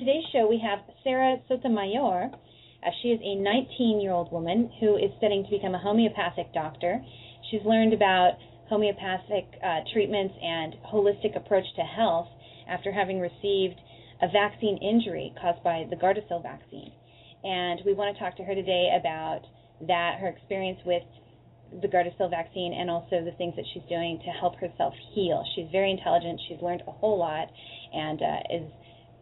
Today's show we have Sara Sotomayor. She is a 19-year-old woman who is studying to become a homeopathic doctor. She's learned about homeopathic treatments and holistic approach to health after having received a vaccine injury caused by the Gardasil vaccine. And we want to talk to her today about that, her experience with the Gardasil vaccine, and also the things that she's doing to help herself heal. She's very intelligent. She's learned a whole lot and is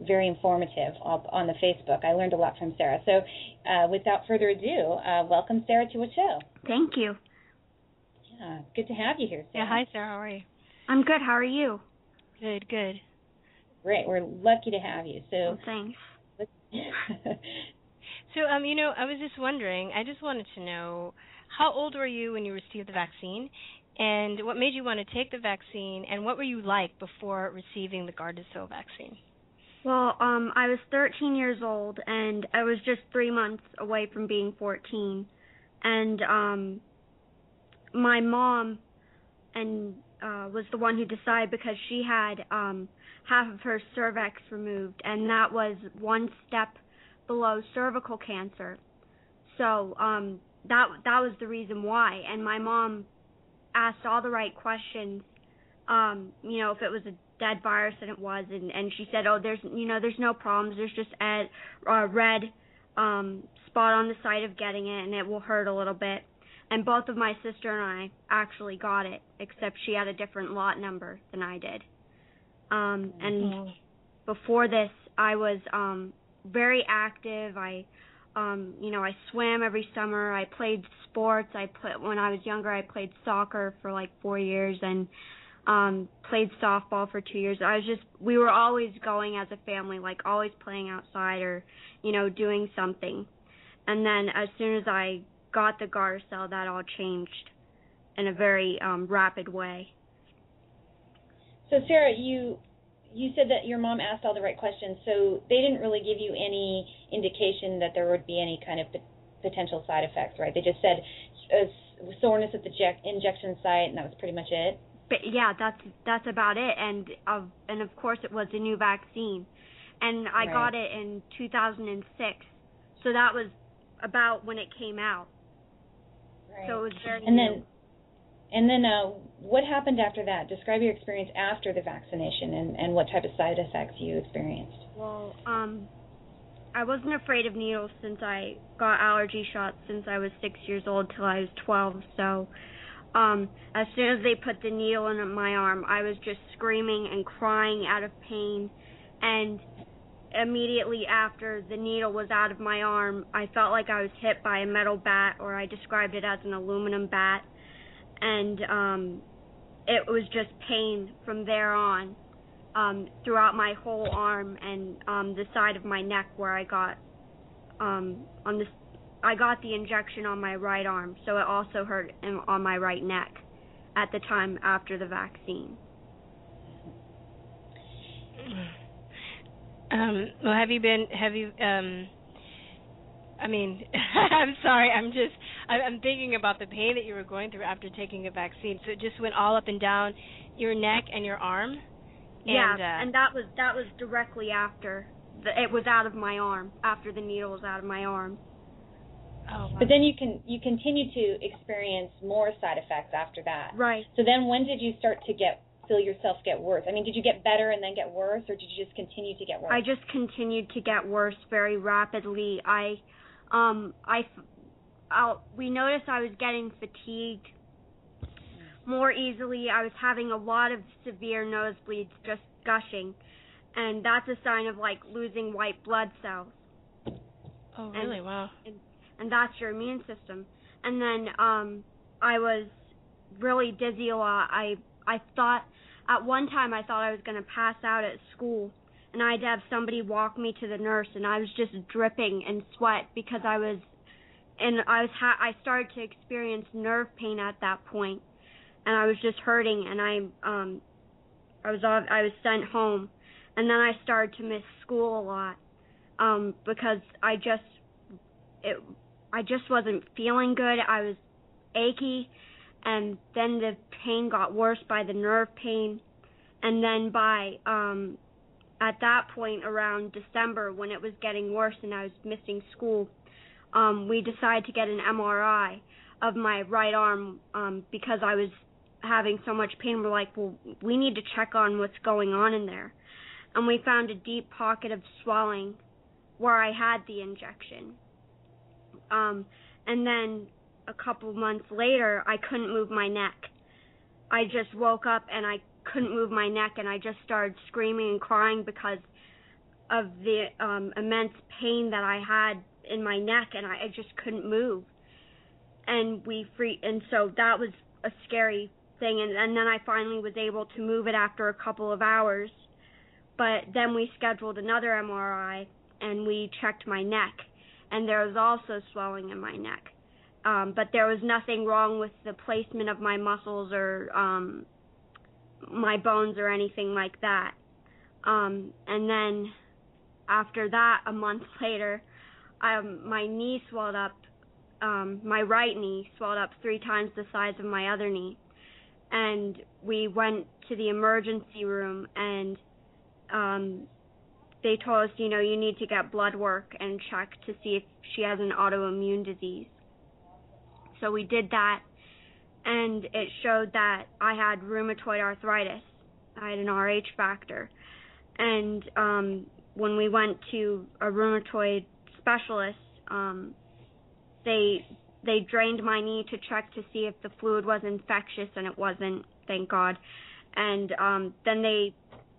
very informative on the Facebook. I learned a lot from Sara. So without further ado, welcome, Sara, to a show. Thank you. Yeah, good to have you here, Sara. Yeah, hi, Sara. How are you? I'm good. How are you? Good. Great. We're lucky to have you. So, thanks. So, I was just wondering, I just wanted to know, how old were you when you received the vaccine, and what made you want to take the vaccine, and what were you like before receiving the Gardasil vaccine? Well, I was 13 years old, and I was just 3 months away from being 14. And my mom was the one who decided, because she had half of her cervix removed, and that was one step below cervical cancer. So that was the reason why. And my mom asked all the right questions. If it was a dead virus, and it was, and she said, there's no problems. There's just a red spot on the site of getting it, and it will hurt a little bit. And both of my sister and I actually got it, except she had a different lot number than I did. And before this, I was very active. I swam every summer. I played sports. When I was younger, I played soccer for like 4 years, and played softball for 2 years. We were always going as a family, like always playing outside or, doing something. And then as soon as I got the Gardasil, that all changed in a very rapid way. So, Sara, you said that your mom asked all the right questions, so they didn't really give you any indication that there would be any kind of potential side effects, right? They just said soreness at the injection site, and that was pretty much it? But yeah, that's about it, and of course it was a new vaccine, and I got it in 2006, so that was about when it came out. Right. So it was very new. And then what happened after that? Describe your experience after the vaccination and what type of side effects you experienced. Well, I wasn't afraid of needles since I got allergy shots since I was 6 years old till I was 12, so as soon as they put the needle in my arm, I was just screaming and crying out of pain, and immediately after the needle was out of my arm, I felt like I was hit by a metal bat, or I described it as an aluminum bat, and it was just pain from there on throughout my whole arm and the side of my neck where I got I got the injection on my right arm, so it also hurt on my right neck at the time after the vaccine. Well, I'm sorry, I'm thinking about the pain that you were going through after taking a vaccine. So it just went all up and down your neck and your arm? And that was directly after it was out of my arm, after the needle was out of my arm. Oh, wow. But then you continue to experience more side effects after that. Right. So then when did you start to feel yourself get worse? I mean, did you get better and then get worse, or did you just continue to get worse? I just continued to get worse very rapidly. We noticed I was getting fatigued more easily. I was having a lot of severe nosebleeds, just gushing, and that's a sign of like losing white blood cells. Oh, really? Wow. And that's your immune system. And then I was really dizzy a lot. I thought, at one time I thought I was going to pass out at school, and I had to have somebody walk me to the nurse, and I was just dripping in sweat because I started to experience nerve pain at that point, and I was just hurting, and I was sent home, and then I started to miss school a lot because I just wasn't feeling good. I was achy, and then the pain got worse by the nerve pain, and then by at that point, around December, when it was getting worse and I was missing school, we decided to get an MRI of my right arm because I was having so much pain. We're like, well, we need to check on what's going on in there. And we found a deep pocket of swelling where I had the injection. And then a couple months later, I couldn't move my neck. I just woke up and I couldn't move my neck, and I just started screaming and crying because of the immense pain that I had in my neck, and I just couldn't move. And so that was a scary thing, and then I finally was able to move it after a couple of hours. But then we scheduled another MRI, and we checked my neck, and there was also swelling in my neck. But there was nothing wrong with the placement of my muscles or my bones or anything like that. And then after that, a month later, my knee swelled up. My right knee swelled up 3 times the size of my other knee. And we went to the emergency room, and they told us, you need to get blood work and check to see if she has an autoimmune disease. So we did that, and it showed that I had rheumatoid arthritis. I had an Rh factor. And when we went to a rheumatoid specialist, they drained my knee to check to see if the fluid was infectious, and it wasn't, thank God. And then they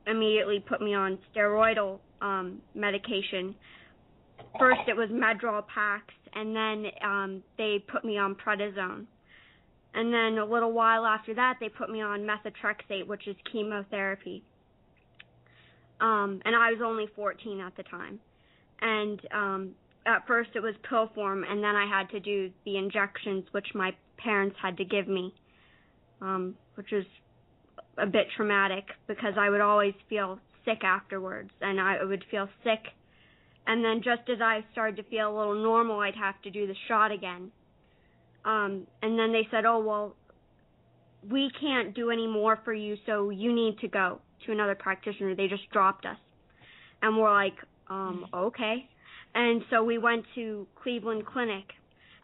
immediately put me on steroidal medication. First it was Medrol Pax, and then they put me on prednisone. And then a little while after that, they put me on methotrexate, which is chemotherapy. And I was only 14 at the time. And at first it was pill form, and then I had to do the injections, which my parents had to give me, which was a bit traumatic because I would always feel sick afterwards, and I would feel sick. And then just as I started to feel a little normal, I'd have to do the shot again. And then they said, oh, well, we can't do any more for you, so you need to go to another practitioner. They just dropped us. And we're like, okay. And so we went to Cleveland Clinic.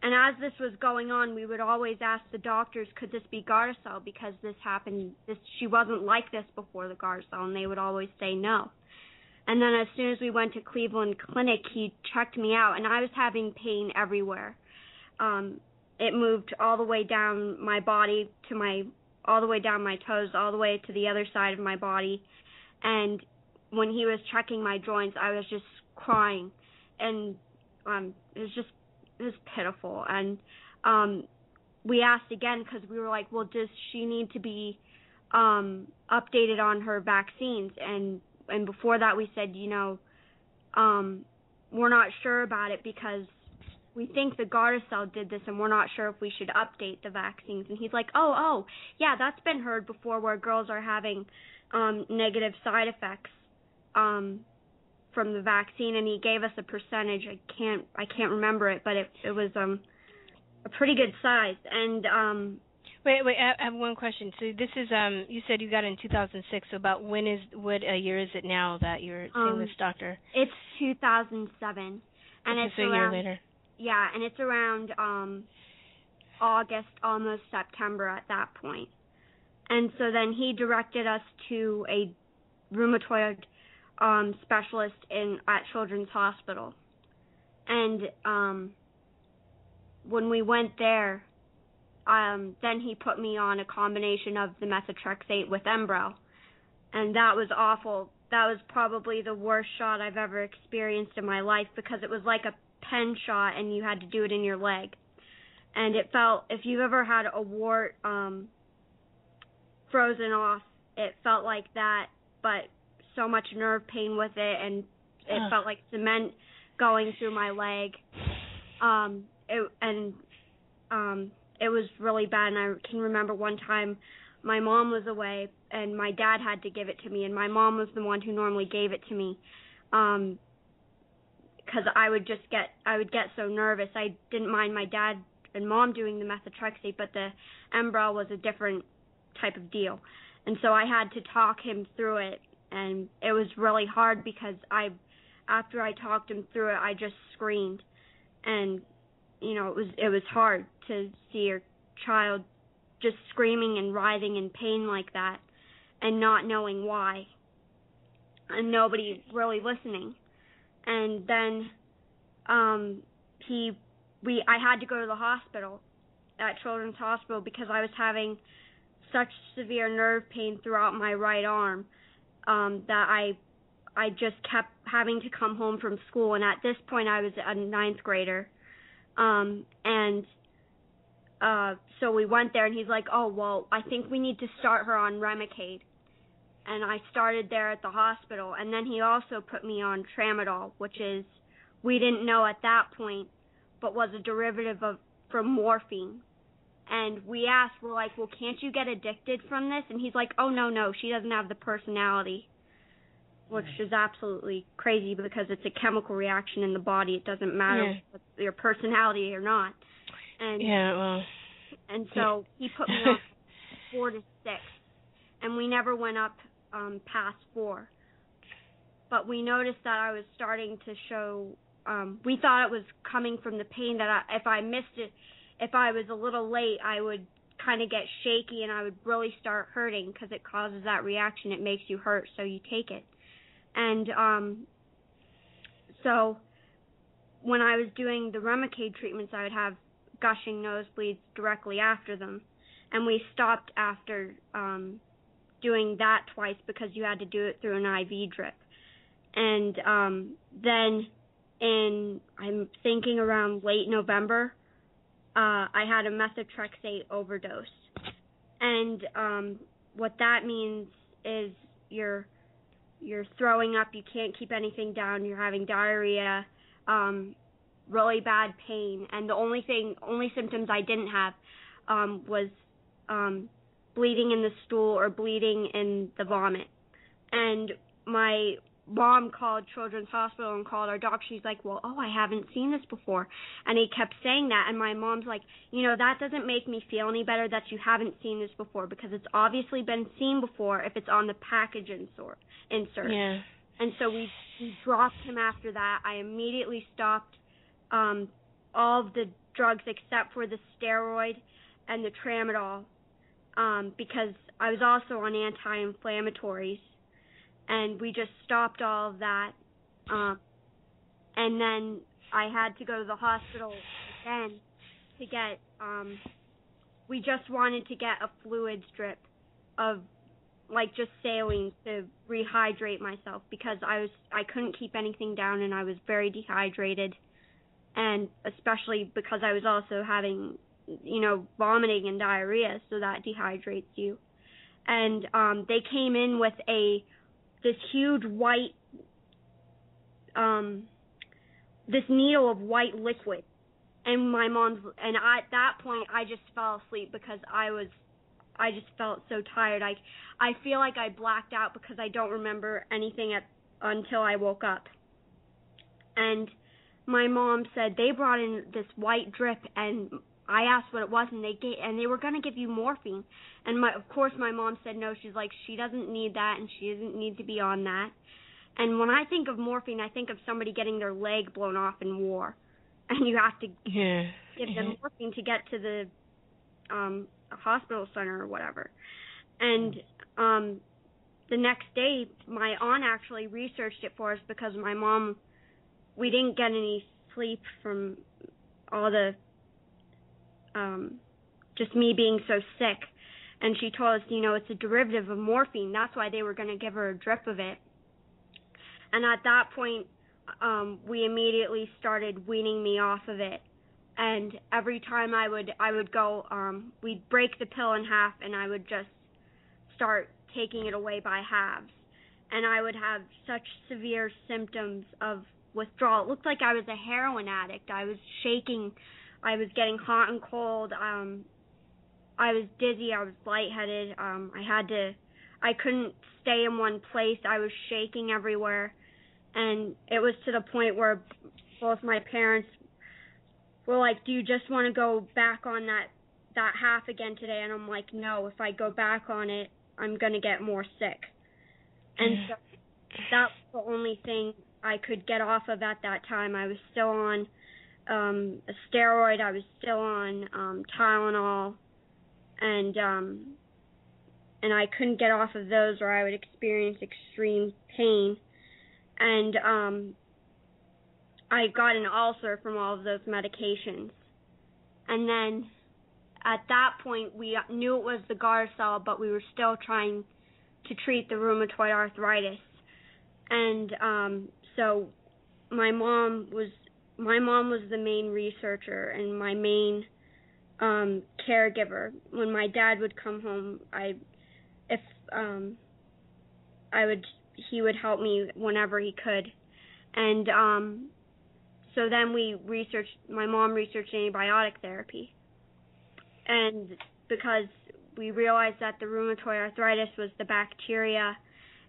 And as this was going on, we would always ask the doctors, could this be Gardasil? Because this happened, she wasn't like this before the Gardasil, and they would always say no. And then as soon as we went to Cleveland Clinic, he checked me out, and I was having pain everywhere. It moved all the way down my body all the way down my toes, all the way to the other side of my body. And when he was checking my joints, I was just crying, and it was pitiful. And we asked again because we were like, well, does she need to be updated on her vaccines? And before that we said, we're not sure about it because we think the Gardasil did this, and we're not sure if we should update the vaccines. And he's like, oh, yeah, that's been heard before, where girls are having negative side effects from the vaccine. And he gave us a percentage. I can't remember it, but it was a pretty good size. And wait, I have one question. So this is you said you got it in 2006. So about what year is it now that you're seeing this doctor? It's 2007, and okay, it's so a year later. Yeah, and it's around August, almost September at that point. And so then he directed us to a rheumatoid specialist at Children's Hospital. And when we went there, then he put me on a combination of the methotrexate with Enbrel. And that was awful. That was probably the worst shot I've ever experienced in my life because it was like a pen shot and you had to do it in your leg. And it felt, if you've ever had a wart frozen off, it felt like that, but so much nerve pain with it, and it felt like cement going through my leg. It was really bad, and I can remember one time my mom was away and my dad had to give it to me, and my mom was the one who normally gave it to me because I would get so nervous. I didn't mind my dad and mom doing the methotrexate, but the Enbrel was a different type of deal. And so I had to talk him through it, and it was really hard because after I talked him through it, I just screamed, and it was hard to see your child just screaming and writhing in pain like that, and not knowing why, and nobody really listening. And then I had to go to the hospital, at Children's Hospital, because I was having such severe nerve pain throughout my right arm that I just kept having to come home from school. And at this point, I was a ninth grader, so we went there, and he's like, "Oh, well, I think we need to start her on Remicade." And I started there at the hospital, and then he also put me on tramadol, which is, we didn't know at that point, but was a derivative from morphine. And we asked, we're like, "Well, can't you get addicted from this?" And he's like, "Oh, no, she doesn't have the personality," which is absolutely crazy because it's a chemical reaction in the body. It doesn't matter if it's your personality or not. And so he put me on 4 to 6, and we never went up past 4. But we noticed that I was starting to show, we thought it was coming from the pain that if I missed it, if I was a little late, I would kind of get shaky and I would really start hurting because it causes that reaction. It makes you hurt, so you take it. And so when I was doing the Remicade treatments, I would have gushing nosebleeds directly after them. And we stopped after doing that twice because you had to do it through an IV drip. And then I'm thinking around late November, I had a methotrexate overdose. And what that means is you're throwing up, you can't keep anything down, you're having diarrhea, really bad pain, and the only symptoms I didn't have was bleeding in the stool or bleeding in the vomit. And my mom called Children's Hospital and called our doctor. She's like, "Well, I haven't seen this before." And he kept saying that, and my mom's like, "That doesn't make me feel any better that you haven't seen this before, because it's obviously been seen before if it's on the package insert." Yeah. And so we dropped him after that. I immediately stopped all of the drugs except for the steroid and the tramadol, because I was also on anti-inflammatories. And we just stopped all of that. And then I had to go to the hospital again to get, we just wanted to get a fluid strip of, just saline to rehydrate myself, because I couldn't keep anything down and I was very dehydrated. And especially because I was also having, vomiting and diarrhea, so that dehydrates you. And they came in with this huge white, this needle of white liquid, and at that point I just fell asleep because I just felt so tired. I feel like I blacked out because I don't remember anything until I woke up. And my mom said they brought in this white drip, and I asked what it was, and they were going to give you morphine. And of course my mom said no. She's like, she doesn't need that, and she doesn't need to be on that. And when I think of morphine, I think of somebody getting their leg blown off in war, and you have to give them morphine to get to the hospital center or whatever. And the next day, my aunt actually researched it for us, because my mom, we didn't get any sleep from all the just me being so sick. And she told us, it's a derivative of morphine. That's why they were going to give her a drip of it. And at that point, we immediately started weaning me off of it. And every time I would go, we'd break the pill in half, and I would just start taking it away by halves. And I would have such severe symptoms of withdrawal. It looked like I was a heroin addict. I was shaking. I was getting hot and cold. I was dizzy. I was lightheaded. I couldn't stay in one place. I was shaking everywhere. And it was to the point where both my parents were like, "Do you just want to go back on that half again today?" And I'm like, "No, if I go back on it, I'm going to get more sick." And so that was the only thing I could get off of at that time. I was still on a steroid. I was still on Tylenol, and I couldn't get off of those, or I would experience extreme pain. And I got an ulcer from all of those medications. And then at that point, we knew it was the Gardasil, but we were still trying to treat the rheumatoid arthritis. And so my mom was the main researcher and my main caregiver. When my dad would come home, he would help me whenever he could. And so then my mom researched antibiotic therapy. And because we realized that the rheumatoid arthritis was the bacteria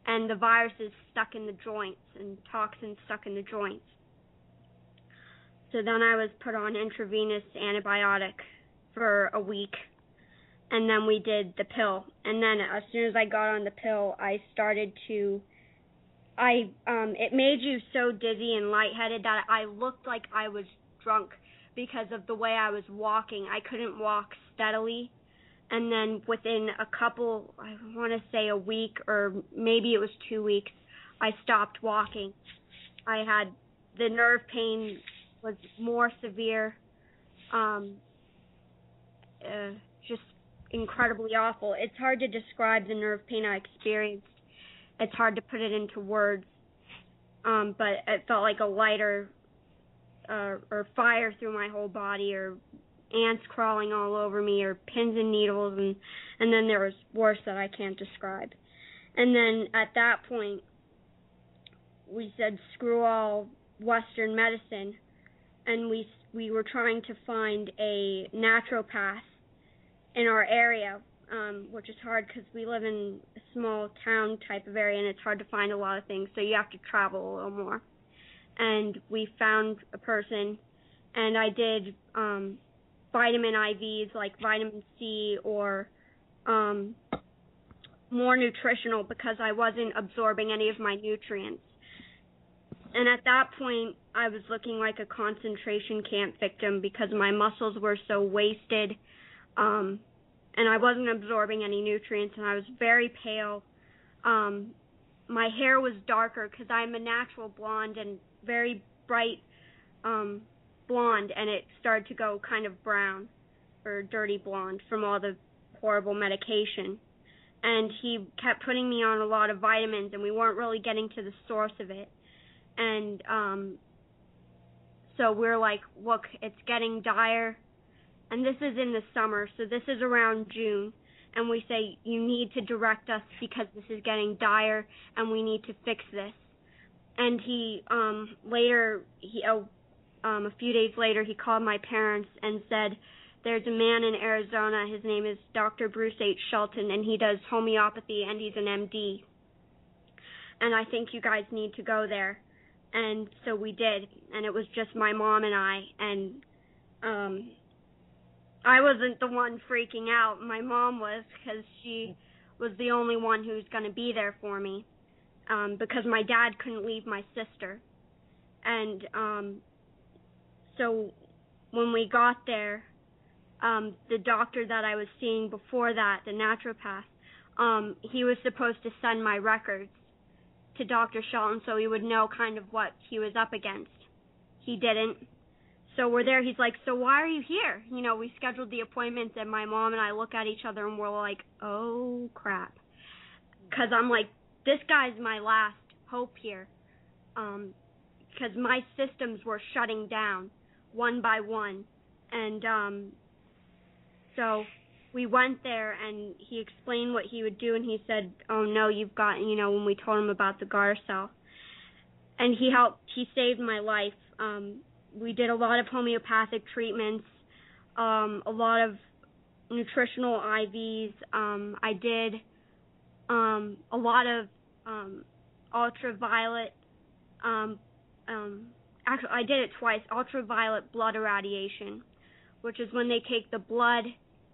and the viruses stuck in the joints and toxins stuck in the joints. So then I was put on intravenous antibiotic for a week, and then we did the pill. And then as soon as I got on the pill, it made you so dizzy and lightheaded that I looked like I was drunk because of the way I was walking. I couldn't walk steadily. And then within I want to say a week or maybe it was 2 weeks, I stopped walking. The nerve pain was more severe, just incredibly awful. It's hard to describe the nerve pain I experienced. It's hard to put it into words, but it felt like a lighter or fire through my whole body, or ants crawling all over me, or pins and needles, and then there was worse that I can't describe. And then at that point, we said screw all Western medicine, and we were trying to find a naturopath in our area, which is hard because we live in a small town type of area, and it's hard to find a lot of things, so you have to travel a little more. And we found a person, and I did vitamin IVs like vitamin C or more nutritional because I wasn't absorbing any of my nutrients. And at that point, I was looking like a concentration camp victim because my muscles were so wasted, and I wasn't absorbing any nutrients, and I was very pale. My hair was darker because I'm a natural blonde and very bright blonde, and it started to go kind of brown or dirty blonde from all the horrible medication. And he kept putting me on a lot of vitamins, and we weren't really getting to the source of it. And so we're like, look, it's getting dire. And this is in the summer, so this is around June. And we say, you need to direct us because this is getting dire, and we need to fix this. And he a few days later, he called my parents and said, there's a man in Arizona, his name is Dr. Bruce H. Shelton, and he does homeopathy, and he's an MD. And I think you guys need to go there. And so we did, and it was just my mom and I, and I wasn't the one freaking out. My mom was, because she was the only one who was going to be there for me, because my dad couldn't leave my sister. And so when we got there, the doctor that I was seeing before that, the naturopath, he was supposed to send my records to Dr. Shelton so he would know kind of what he was up against. He didn't. So we're there. He's like, so why are you here? You know, we scheduled the appointments, and my mom and I look at each other, and we're like, oh, crap. Because I'm like, this guy's my last hope here. Because my systems were shutting down one by one. And so we went there, and he explained what he would do, and he said, oh, no, you've got, you know, when we told him about the Gardasil. And he saved my life. We did a lot of homeopathic treatments, a lot of nutritional IVs. I did a lot of ultraviolet, actually I did it twice, ultraviolet blood irradiation, which is when they take the blood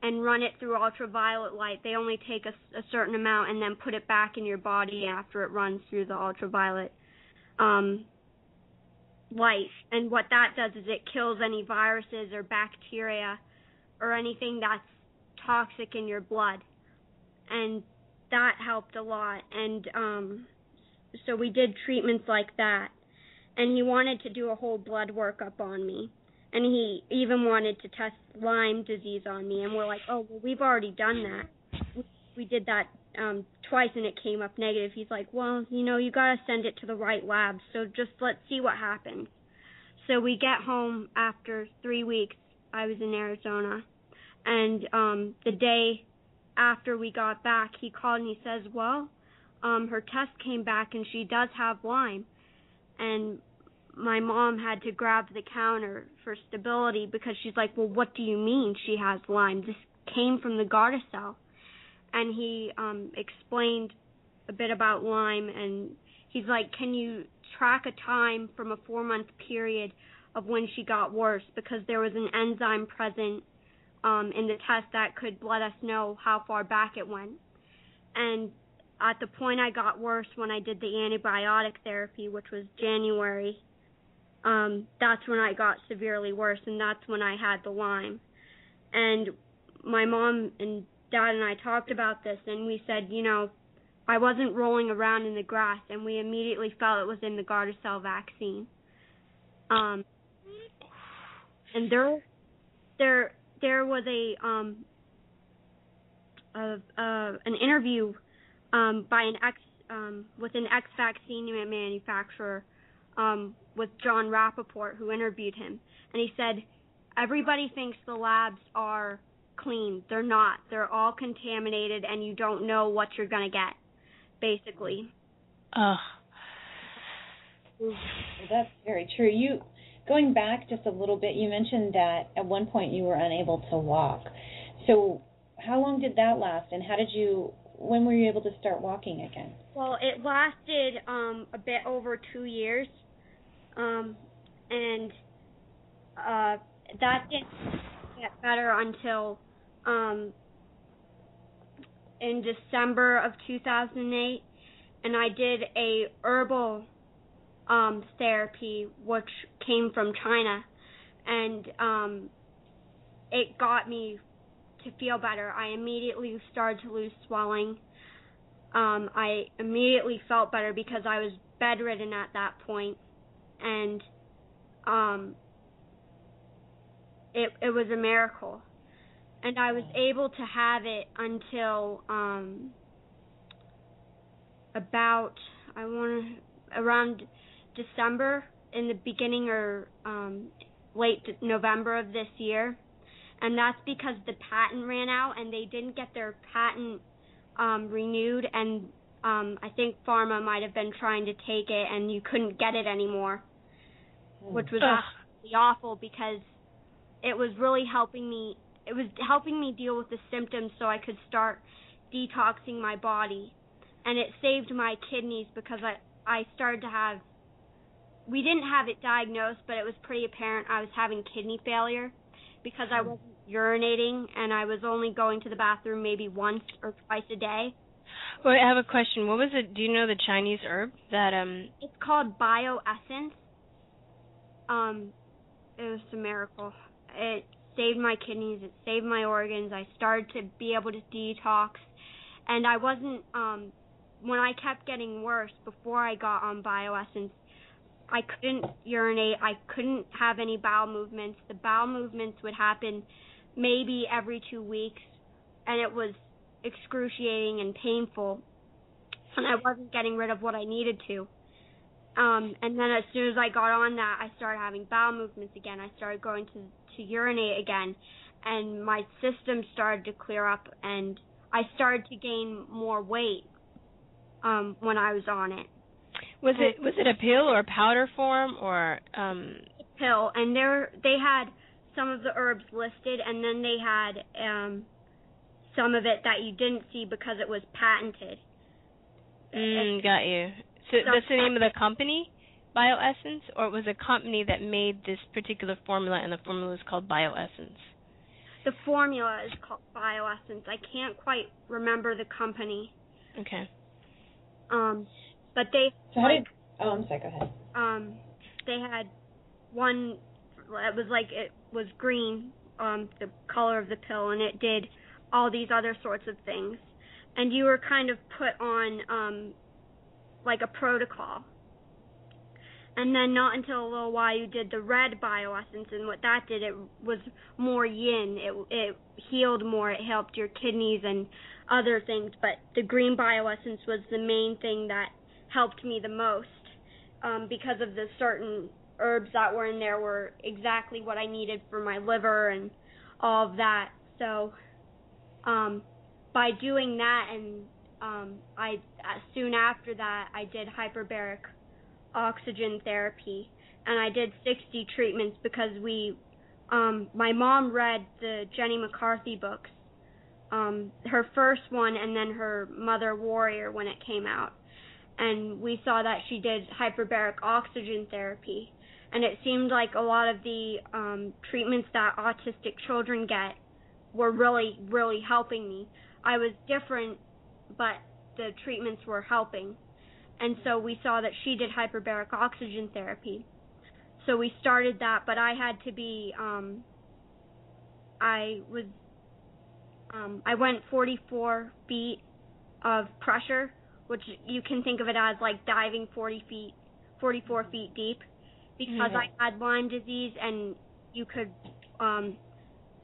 and run it through ultraviolet light. They only take a certain amount and then put it back in your body after it runs through the ultraviolet light. And what that does is it kills any viruses or bacteria or anything that's toxic in your blood. And that helped a lot. And so we did treatments like that. And he wanted to do a whole blood workup on me. And he even wanted to test Lyme disease on me. And we're like, oh, well, we've already done that. We did that twice, and it came up negative. He's like, well, you got to send it to the right lab, so just let's see what happens. So we get home after 3 weeks. I was in Arizona. And the day after we got back, he called and he says, well, her test came back, and she does have Lyme. And my mom had to grab the counter for stability because she's like, well, what do you mean she has Lyme? This came from the Gardasil. And he explained a bit about Lyme, and he's like, can you track a time from a 4-month period of when she got worse? Because there was an enzyme present in the test that could let us know how far back it went. And at the point I got worse when I did the antibiotic therapy, which was January, that's when I got severely worse, and that's when I had the Lyme. And my mom and Dad and I talked about this, and we said, I wasn't rolling around in the grass, and we immediately felt it was in the Gardasil vaccine. And there was an interview by with an ex-vaccine manufacturer with John Rappaport, who interviewed him, and he said, everybody thinks the labs are clean. They're not. They're all contaminated, and you don't know what you're going to get, basically. Well, that's very true. Going back just a little bit, you mentioned that at one point you were unable to walk. So how long did that last, and when were you able to start walking again? Well, it lasted a bit over 2 years, and that didn't get better until in December of 2008, and I did a herbal therapy, which came from China, and it got me to feel better. I immediately started to lose swelling. I immediately felt better because I was bedridden at that point, and it was a miracle. And I was able to have it until around December, in the beginning or late November of this year. And that's because the patent ran out, and they didn't get their patent renewed, and I think pharma might have been trying to take it, and you couldn't get it anymore, which was absolutely awful because it was really helping me. It was helping me deal with the symptoms so I could start detoxing my body, and it saved my kidneys because I started to have. We didn't have it diagnosed, but it was pretty apparent I was having kidney failure because I wasn't urinating, and I was only going to the bathroom maybe once or twice a day. Well, I have a question. What was it? Do you know the Chinese herb that It's called bioessence. It was a miracle. It saved my kidneys. It saved my organs. I started to be able to detox, and I wasn't. When I kept getting worse before I got on bioessence, I couldn't urinate. I couldn't have any bowel movements. The bowel movements would happen maybe every 2 weeks, and it was excruciating and painful, and I wasn't getting rid of what I needed to. And then as soon as I got on that, I started having bowel movements again. I started going to urinate again, and my system started to clear up, and I started to gain more weight when I was on it. Was it a pill or a powder form or A pill, and they had some of the herbs listed, and then they had some of it that you didn't see because it was patented. Got you. So that's the name of the company, Bioessence, or it was a company that made this particular formula, and the formula is called Bioessence? the formula is called Bioessence. I can't quite remember the company. Okay. But they I'm sorry, go ahead. They had one. It was green, the color of the pill, and it did all these other sorts of things. And you were kind of put on like a protocol. And then not until a little while you did the red Bioessence, and what that did, it was more yin. It healed more. It helped your kidneys and other things. But the green Bioessence was the main thing that helped me the most, because of the certain herbs that were in there were exactly what I needed for my liver and all of that. So by doing that, and soon after that, I did hyperbaric oxygen therapy, and I did 60 treatments because my mom read the Jenny McCarthy books, her first one and then her Mother Warrior when it came out, and we saw that she did hyperbaric oxygen therapy, and it seemed like a lot of the treatments that autistic children get were really, really helping me. I was different, but the treatments were helping. And so we saw that she did hyperbaric oxygen therapy. So we started that, but I had to be, I went 44 feet of pressure, which you can think of it as like diving 44 feet deep, because I had Lyme disease, and you could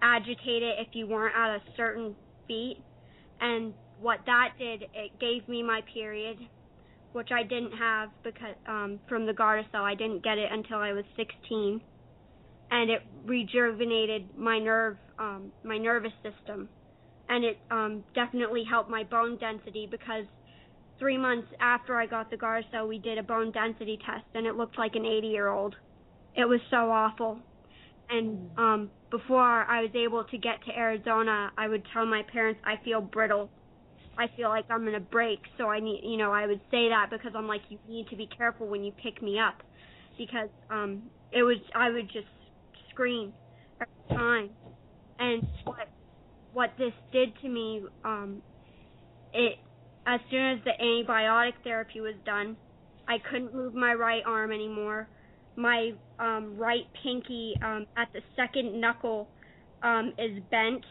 agitate it if you weren't at a certain feet. And what that did, it gave me my period, which I didn't have because from the Gardasil. I didn't get it until I was 16, and it rejuvenated my nervous system, and it definitely helped my bone density, because 3 months after I got the Gardasil, we did a bone density test, and it looked like an 80-year-old. It was so awful. And before I was able to get to Arizona, I would tell my parents, I feel brittle. I feel like I'm going to break, so I need, I would say that because I'm like, you need to be careful when you pick me up, because I would just scream every time. And what this did to me, as soon as the antibiotic therapy was done, I couldn't move my right arm anymore. My right pinky at the second knuckle is bent,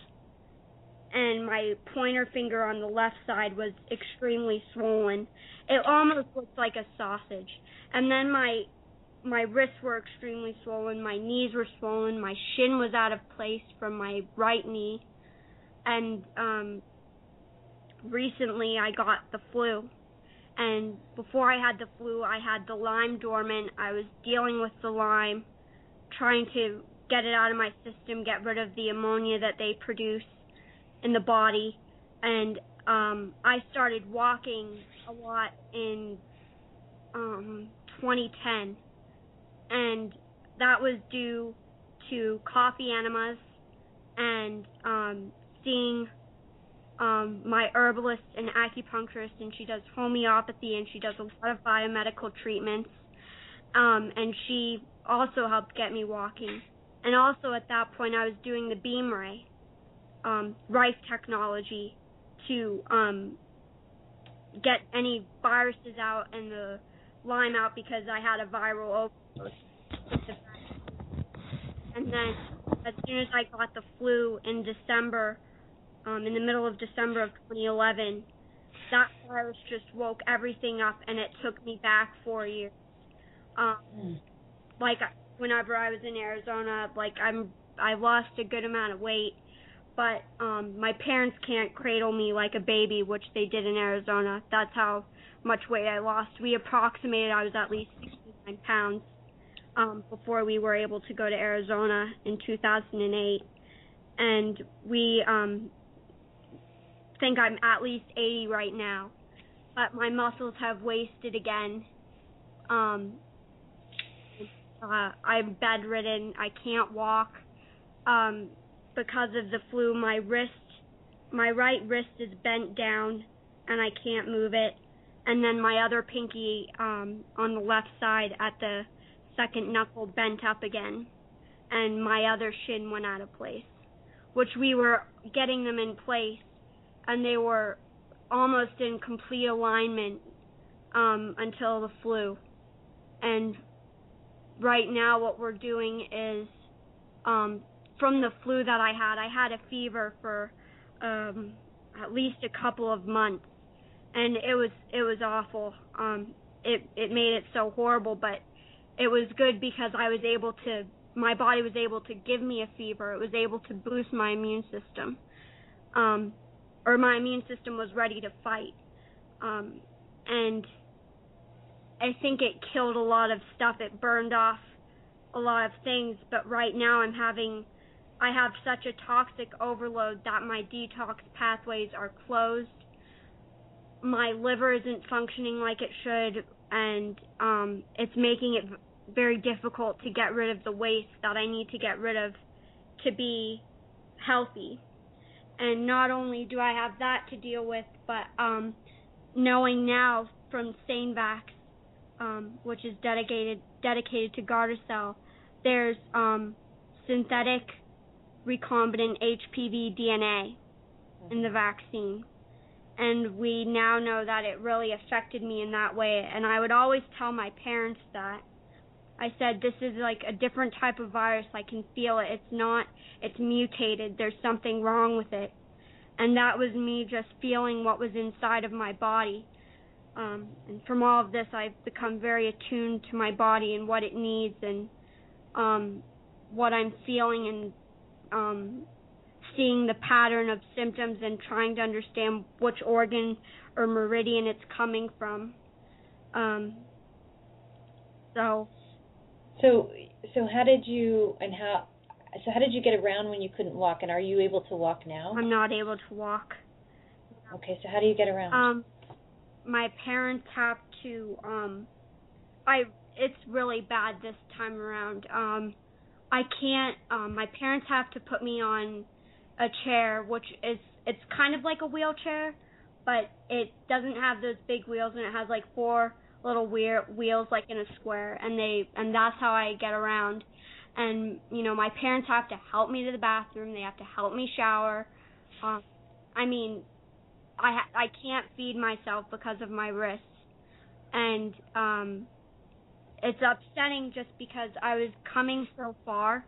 and my pointer finger on the left side was extremely swollen. It almost looked like a sausage. And then my wrists were extremely swollen, my knees were swollen, my shin was out of place from my right knee. And recently I got the flu. And before I had the flu, I had the Lyme dormant. I was dealing with the Lyme, trying to get it out of my system, get rid of the ammonia that they produce in the body. And I started walking a lot in 2010, and that was due to coffee enemas and seeing my herbalist and acupuncturist, and she does homeoapthy, and she does a lot of biomedical treatments, and she also helped get me walking. And also at that point I was doing the beam ray, Rife technology, to get any viruses out and the Lyme out, because I had a viral overdose. And then as soon as I got the flu in December, in the middle of December of 2011, that virus just woke everything up, and it took me back 4 years. Like whenever I was in Arizona, I lost a good amount of weight, but my parents can't cradle me like a baby, which they did in Arizona. That's how much weight I lost. We approximated I was at least 69 pounds before we were able to go to Arizona in 2008, and we think I'm at least 80 right now, but my muscles have wasted again. I'm bedridden. I can't walk because of the flu. My right wrist is bent down, and I can't move it. And then my other pinky on the left side at the second knuckle bent up again, and my other shin went out of place. which we were getting them in place, and they were almost in complete alignment until the flu. And right now what we're doing is, from the flu that I had a fever for at least a couple of months, and it was awful. It made it so horrible, but it was good because my body was able to give me a fever. It was able to boost my immune system, or my immune system was ready to fight, and I think it killed a lot of stuff. It burned off a lot of things, but right now I have such a toxic overload that my detox pathways are closed. My liver isn't functioning like it should, and it's making it very difficult to get rid of the waste that I need to get rid of to be healthy. And not only do I have that to deal with, but knowing now from SaneVax, which is dedicated to Gardasil, there's synthetic recombinant HPV DNA in the vaccine. And we now know that it really affected me in that way. And I would always tell my parents that. I said, this is like a different type of virus. I can feel it. It's mutated. There's something wrong with it. And that was me just feeling what was inside of my body. And from all of this, I've become very attuned to my body and what it needs, and what I'm feeling, and seeing the pattern of symptoms and trying to understand which organ or meridian it's coming from. So how did you get around when you couldn't walk, and are you able to walk now? I'm not able to walk. Okay, so how do you get around? My parents have to, it's really bad this time around. I can't, my parents have to put me on a chair, it's kind of like a wheelchair, but it doesn't have those big wheels, and it has like 4 little wheels like in a square, and that's how I get around. And my parents have to help me to the bathroom. They have to help me shower. I can't feed myself because of my wrists, and it's upsetting just because I was coming so far,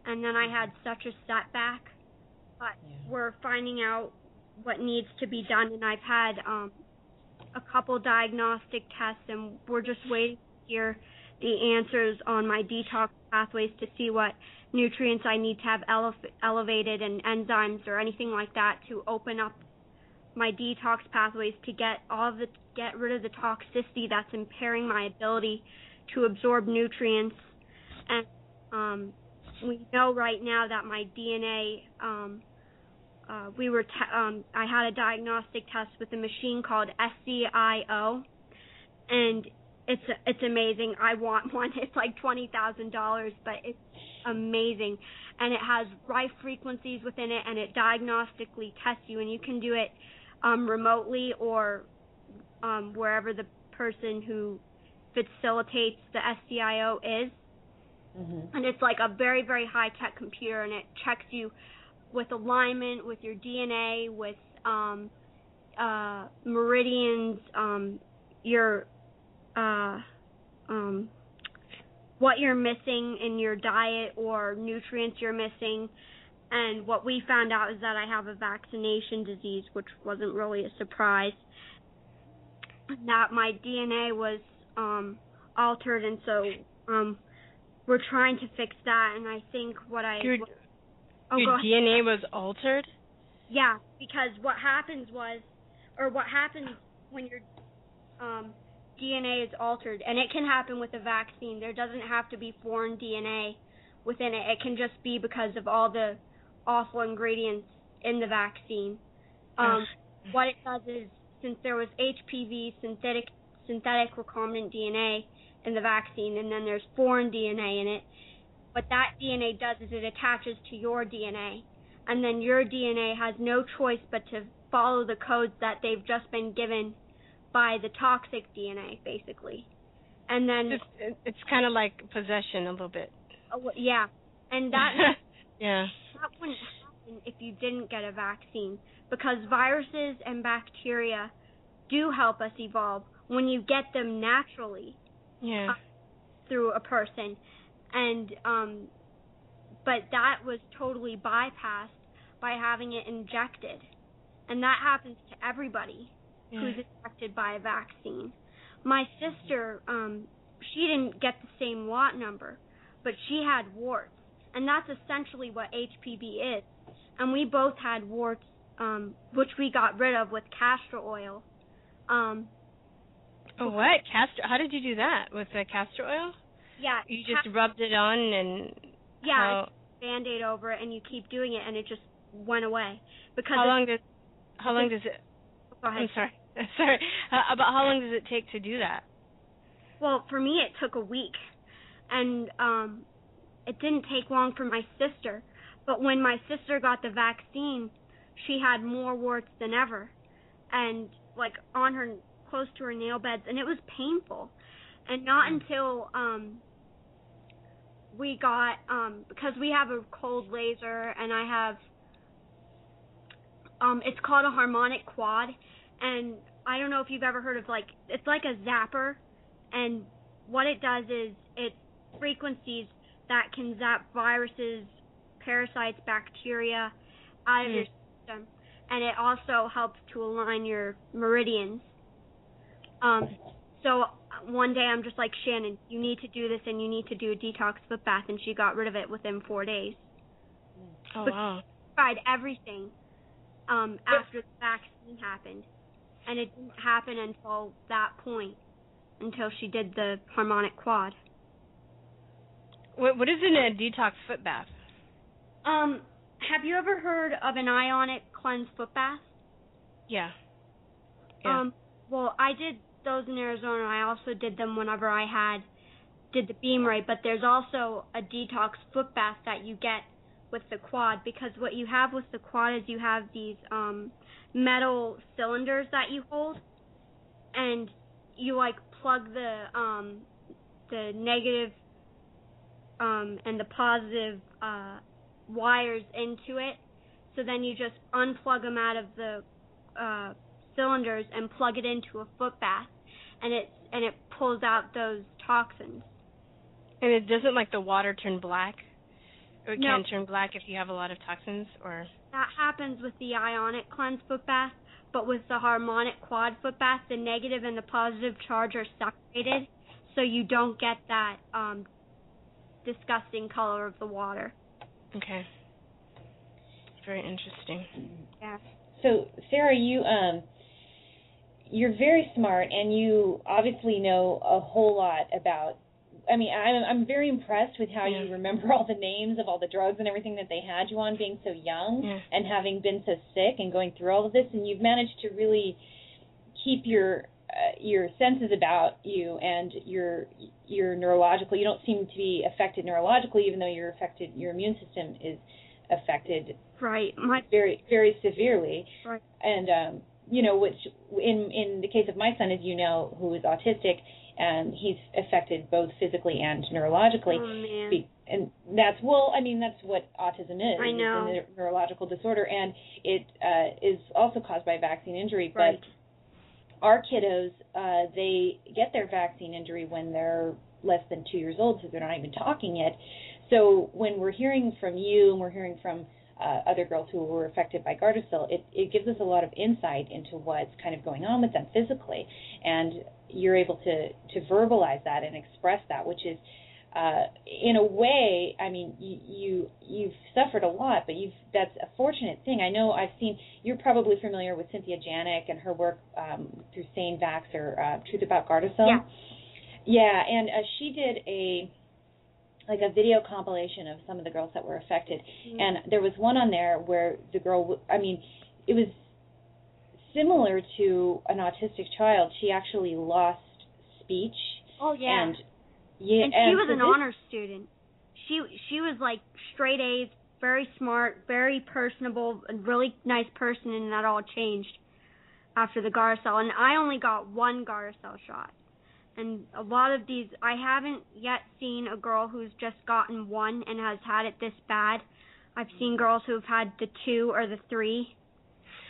and then I had such a setback. But we're finding out what needs to be done, and I've had a couple diagnostic tests, and we're just waiting to hear the answers on my detox pathways to see what nutrients I need to have elevated, and enzymes or anything like that to open up my detox pathways to get rid of the toxicity that's impairing my ability to absorb nutrients. And we know right now that my DNA, I had a diagnostic test with a machine called SCIO, and it's amazing. I want one. It's like $20,000, but it's amazing, and it has right frequencies within it, and it diagnostically tests you, and you can do it remotely or wherever the person who facilitates the SCIO is. Mm-hmm. And it's like a very, very high-tech computer, and it checks you with alignment, with your DNA, with meridians, your what you're missing in your diet or nutrients you're missing. And what we found out is that I have a vaccination disease, which wasn't really a surprise. That my DNA was altered, and so we're trying to fix that. And I think your DNA was altered? Yeah, because what happens when your DNA is altered, and it can happen with a vaccine. There doesn't have to be foreign DNA within it. It can just be because of all the awful ingredients in the vaccine. What it does is, since there was HPV synthetic recombinant DNA in the vaccine, and then there's foreign DNA in it, what that DNA does is it attaches to your DNA, and then your DNA has no choice but to follow the codes that they've just been given by the toxic DNA, basically. And then it's kind of like possession a little bit. Yeah, and that yeah. that wouldn't happen if you didn't get a vaccine, because viruses and bacteria do help us evolve when you get them naturally through a person. And but that was totally bypassed by having it injected. And that happens to everybody who's infected by a vaccine. My sister, she didn't get the same lot number, but she had warts. And that's essentially what HPV is. And we both had warts, which we got rid of with castor oil. What? How did you do that? With the castor oil? Yeah. You just rubbed it on and... Yeah, Band-Aid over it, and you keep doing it, and it just went away. Because How long does it... Go ahead. I'm sorry. About how long does it take to do that? Well, for me, it took a week. And it didn't take long for my sister. But when my sister got the vaccine, she had more warts than ever. And, like, on her, close to her nail beds. And it was painful. And not until we got, because we have a cold laser, and I have, it's called a harmonic quad. And I don't know if you've ever heard of, like, it's like a zapper. And what it does is it frequencies that can zap viruses, parasites, bacteria out of your system. And it also helps to align your meridians. So one day I'm just like, Shannon, you need to do this, and you need to do a detox foot bath. And she got rid of it within 4 days. Oh, but wow. she tried everything after the vaccine happened. And it didn't happen until that point, until she did the harmonic quad. What is in a detox foot bath? Have you ever heard of an ionic cleanse foot bath? Yeah. Well, I did those in Arizona. I also did them whenever I did the beam ray, but there's also a detox foot bath that you get with the quad, because what you have with the quad is you have these metal cylinders that you hold, and you like plug the negative and the positive wires into it. So then you just unplug them out of the cylinders and plug it into a foot bath, and it pulls out those toxins. And it doesn't, like, the water turn black? Or it No. can turn black if you have a lot of toxins? Or That happens with the ionic cleanse foot bath, but with the harmonic quad foot bath, the negative and the positive charge are separated, so you don't get that disgusting color of the water. Okay. Very interesting. Yeah. So, Sarah, you're very smart, and you obviously know a whole lot about. I mean, I'm very impressed with how you remember all the names of all the drugs and everything that they had you on, being so young and having been so sick and going through all of this, and you've managed to really keep your senses about you and your neurological. You don't seem to be affected neurologically, even though your immune system is affected. Right. Very, very severely. Right. And which in the case of my son, as you know, who is autistic, and he's affected both physically and neurologically. Oh, man. And that's what autism is. I know. It's a neurological disorder, and it is also caused by vaccine injury. Right. But our kiddos, they get their vaccine injury when they're less than 2 years old, so they're not even talking yet. So when we're hearing from you, and we're hearing from other girls who were affected by Gardasil, it gives us a lot of insight into what's kind of going on with them physically, and you're able to verbalize that and express that, which is, in a way, I mean, you've suffered a lot, but that's a fortunate thing. I know you're probably familiar with Cynthia Janik and her work through Sane Vax or Truth About Gardasil. Yeah. Yeah, and she did a video compilation of some of the girls that were affected. Mm-hmm. And there was one on there where the girl, it was similar to an autistic child. She actually lost speech. Oh, yeah. And she was an honor student. She was like straight A's, very smart, very personable, a really nice person, and that all changed after the Gardasil. And I only got one Gardasil shot. And a lot of these, I haven't yet seen a girl who's just gotten one and has had it this bad. I've seen girls who've had the 2 or the 3.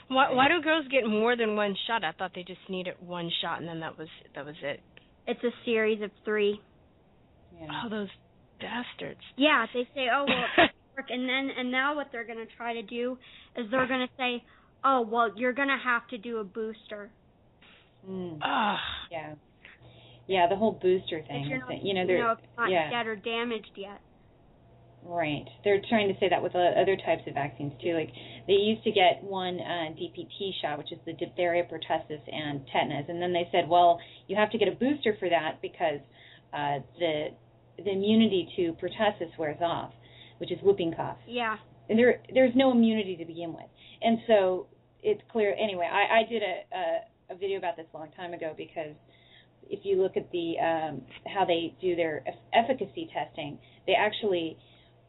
Why do girls get more than one shot? I thought they just needed one shot and then that was it. It's a series of 3. Yeah. Oh, those bastards. Yeah, they say, oh, well, it doesn't work. And now what they're going to try to do is they're going to say, oh, well, you're going to have to do a booster. Yeah. Yeah, the whole booster thing. If you're not, they're not dead or damaged yet. Right. They're trying to say that with other types of vaccines, too. Like, they used to get one DPT shot, which is the diphtheria, pertussis, and tetanus. And then they said, well, you have to get a booster for that because the immunity to pertussis wears off, which is whooping cough. Yeah. And there's no immunity to begin with. And so it's clear. Anyway, I did a video about this a long time ago because if you look at the how they do their efficacy testing, they actually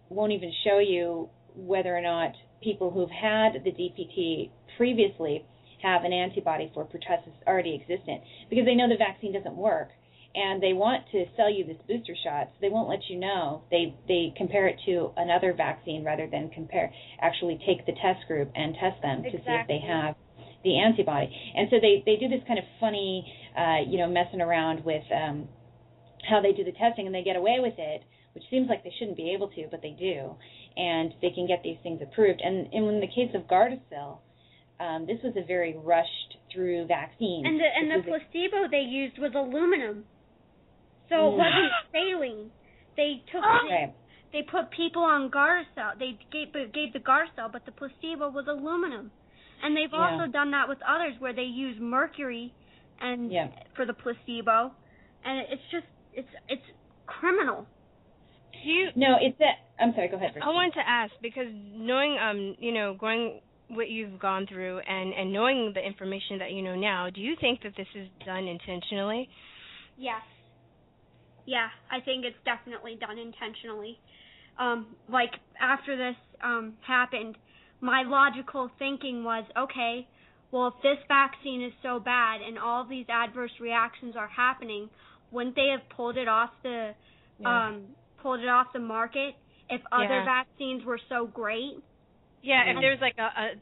won't even show you whether or not people who've had the DPT previously have an antibody for pertussis already existent, because they know the vaccine doesn't work, and they want to sell you this booster shot, so they won't let you know. They compare it to another vaccine rather than actually take the test group and test them to see if they have the antibody. And so they do this kind of funny, messing around with how they do the testing, and they get away with it, which seems like they shouldn't be able to, but they do, and they can get these things approved. And in the case of Gardasil, this was a very rushed through vaccine. And the placebo they used was aluminum, so it wasn't saline. They took they put people on Gardasil. They gave the Gardasil, but the placebo was aluminum. And they've also done that with others where they use mercury and for the placebo, and it's criminal. I'm sorry, go ahead, Virstyne. I wanted to ask, because knowing, going what you've gone through and knowing the information that you know now, do you think that this is done intentionally? Yes. Yeah, I think it's definitely done intentionally. Like, after this happened, my logical thinking was, okay, well, if this vaccine is so bad and all these adverse reactions are happening, wouldn't they have pulled it off the market if other vaccines were so great? Yeah, if there's like a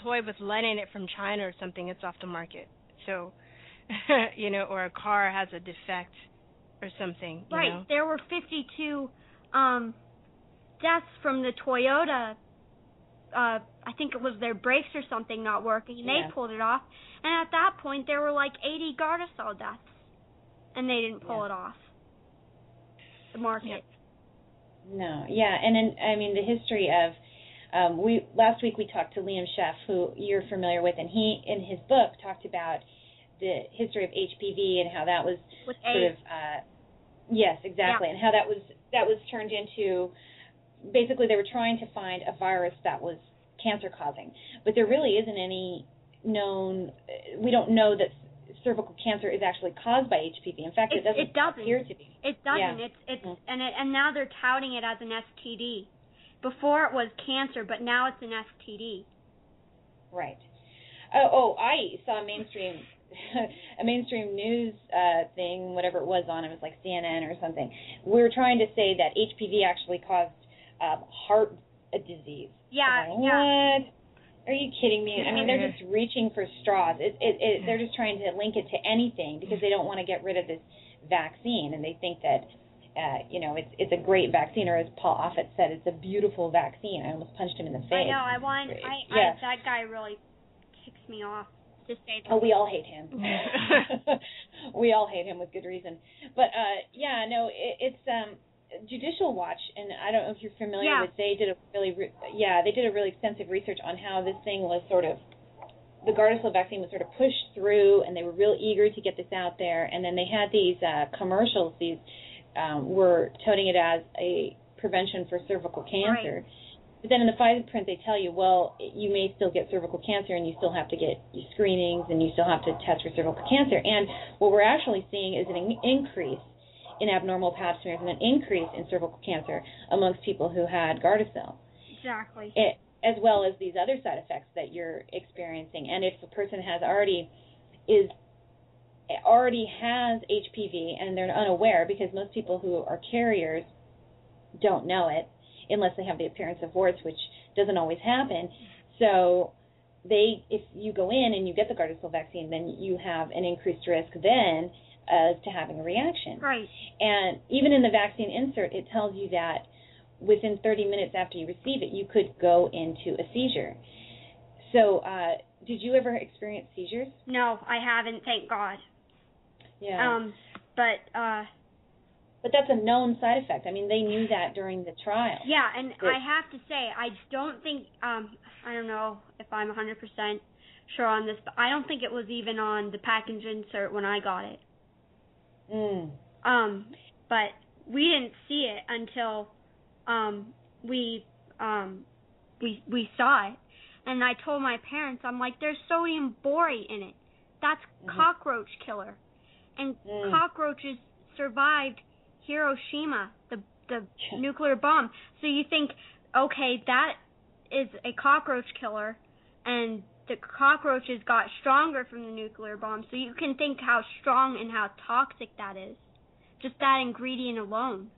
toy with lead in it from China or something, it's off the market. So, or a car has a defect or something. Right. There were 52 deaths from the Toyota. I think it was their brakes or something not working, and they pulled it off. And at that point, there were like 80 Gardasil deaths, and they didn't pull it off the market. No, and the history of last week we talked to Liam Sheff, who you're familiar with, and he in his book talked about the history of HPV and how that was yes, exactly, and how that was turned into. Basically, they were trying to find a virus that was cancer-causing, but there really isn't any known. We don't know that cervical cancer is actually caused by HPV. In fact, it doesn't appear to be. It doesn't. Yeah. And now they're touting it as an STD. Before it was cancer, but now it's an STD. Right. I saw a mainstream news thing, whatever it was on. It was like CNN or something. We were trying to say that HPV actually caused heart disease. Yeah. What? Are you kidding me? I mean, they're just reaching for straws. They're just trying to link it to anything because they don't want to get rid of this vaccine, and they think that, it's a great vaccine, or as Paul Offit said, it's a beautiful vaccine. I almost punched him in the face. I know. That guy really ticks me off. Just say that. Oh, we all hate him. We all hate him with good reason. But it's Judicial Watch, and I don't know if you're familiar with. They did a really extensive research on how this thing was the Gardasil vaccine was sort of pushed through, and they were real eager to get this out there. And then they had these commercials. These were touting it as a prevention for cervical cancer. Right. But then in the fine print, they tell you, well, you may still get cervical cancer, and you still have to get your screenings, and you still have to test for cervical cancer. And what we're actually seeing is an increase in abnormal pap smears and an increase in cervical cancer amongst people who had Gardasil. Exactly. As well as these other side effects that you're experiencing. And if a person already has HPV and they're unaware, because most people who are carriers don't know it unless they have the appearance of warts, which doesn't always happen. So if you go in and you get the Gardasil vaccine, then you have an increased risk then to having a reaction. Right. And even in the vaccine insert, it tells you that within 30 minutes after you receive it, you could go into a seizure. So did you ever experience seizures? No, I haven't, thank God. Yeah. But that's a known side effect. I mean, they knew that during the trial. Yeah, and I have to say, I don't think, I don't know if I'm 100% sure on this, but I don't think it was even on the package insert when I got it. But we didn't see it until we saw it. And I told my parents, I'm like, there's sodium borate in it. That's cockroach killer. And cockroaches survived Hiroshima, the nuclear bomb. So you think, okay, that is a cockroach killer, and the cockroaches got stronger from the nuclear bomb. So you can think how strong and how toxic that is. Just that ingredient alone.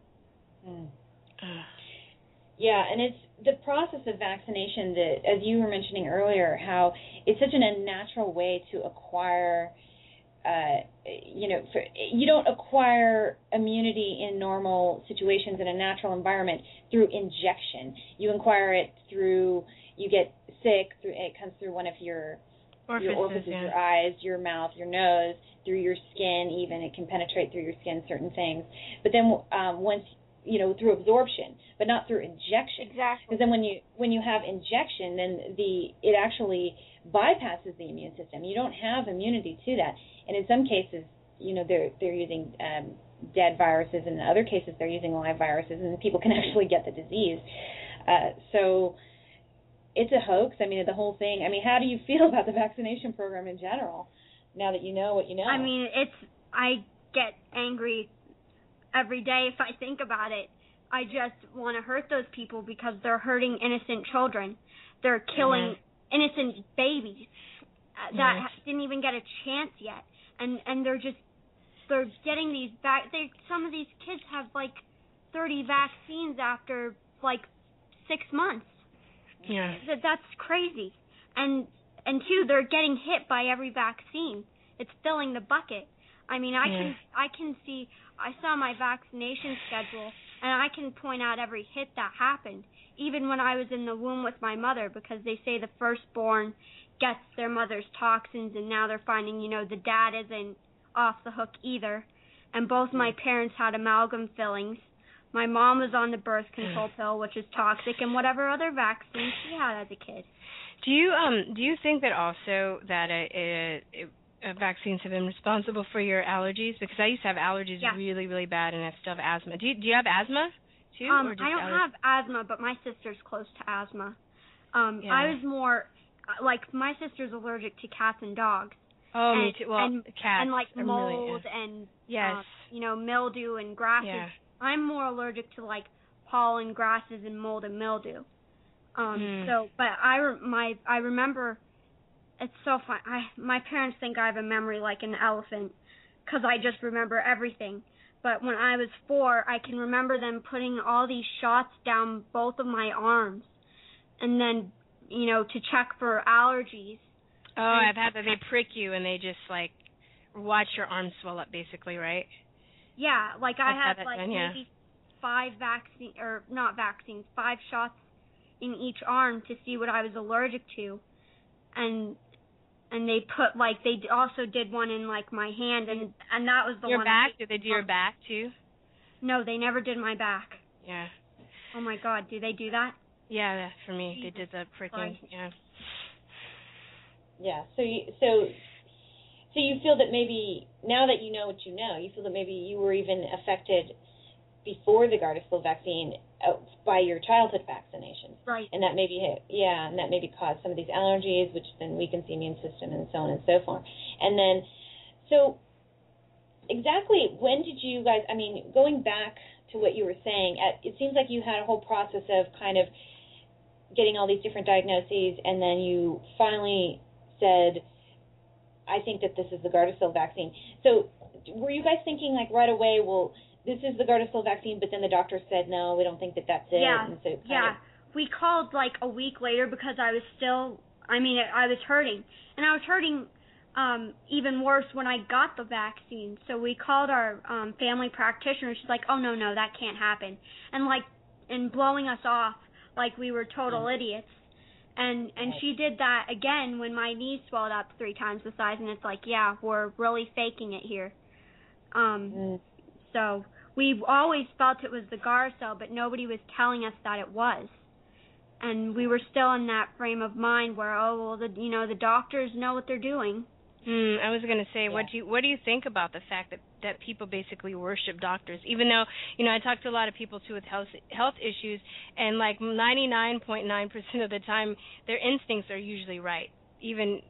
Yeah, and it's the process of vaccination that, as you were mentioning earlier, how it's such a natural way to acquire, you don't acquire immunity in normal situations in a natural environment through injection. You acquire it through, you get sick, it comes through one of your orifices, your eyes, your mouth, your nose, through your skin even. It can penetrate through your skin, certain things. But then once, through absorption, but not through injection. Exactly. Because then when you have injection, then it actually bypasses the immune system. You don't have immunity to that. And in some cases, they're using dead viruses, and in other cases they're using live viruses, and people can actually get the disease. So it's a hoax. I mean, the whole thing. I mean, how do you feel about the vaccination program in general, now that you know what you know? I mean, I get angry every day if I think about it. I just want to hurt those people because they're hurting innocent children. They're killing innocent babies that didn't even get a chance yet. And they're getting these some of these kids have like 30 vaccines after like 6 months. Yeah. That's crazy. And two, they're getting hit by every vaccine. It's filling the bucket. I mean, I can see, I saw my vaccination schedule, and I can point out every hit that happened, even when I was in the womb with my mother, because they say the firstborn gets their mother's toxins, and now they're finding, the dad isn't off the hook either. And both my parents had amalgam fillings. My mom was on the birth control pill, which is toxic, and whatever other vaccine she had as a kid. Do you think that also that vaccines have been responsible for your allergies? Because I used to have allergies really, really bad, and I still have asthma. Do you have asthma too? I don't have asthma, but my sister's close to asthma. I was more like, my sister's allergic to cats and dogs. Oh, me too. Well, cats and like mold and mildew and grasses. Yeah. I'm more allergic to like pollen, grasses, and mold and mildew. So, but I remember. It's so fun. My parents think I have a memory like an elephant because I just remember everything. But when I was 4, I can remember them putting all these shots down both of my arms, and then to check for allergies. Oh, I've had that. They prick you and they just like watch your arms swell up, basically, right? Yeah, like I had maybe 5 shots in each arm to see what I was allergic to, and they put they also did one in like my hand, and that was the your one. Your back? Did they do your back too? No, they never did my back. Yeah. Oh my God, do they do that? Yeah, for me, they did the pricking. Yeah. Yeah. So you feel that maybe now that you know what you know, you feel that maybe you were even affected before the Gardasil vaccine by your childhood vaccinations. Right. And that maybe caused some of these allergies, which then weakens the immune system and so on and so forth. And then, so exactly when did you guys, I mean, going back to what you were saying, it seems like you had a whole process of kind of getting all these different diagnoses, and then you finally said, I think that this is the Gardasil vaccine. So were you guys thinking like right away, well, this is the Gardasil vaccine, but then the doctor said, no, we don't think that that's it? Yeah, and so we called like a week later because I was hurting. And I was hurting even worse when I got the vaccine. So we called our family practitioner. She's like, "Oh, no, that can't happen." And blowing us off like we were total idiots. And she did that again when my knee swelled up 3 times the size, and it's like, yeah, we're really faking it here. So we always felt it was the Gardasil, but nobody was telling us that it was. And we were still in that frame of mind where, the doctors know what they're doing. I was going to say, what do you think about the fact that people basically worship doctors? Even though, I talk to a lot of people too with health issues, and like 99.9% of the time, their instincts are usually right, even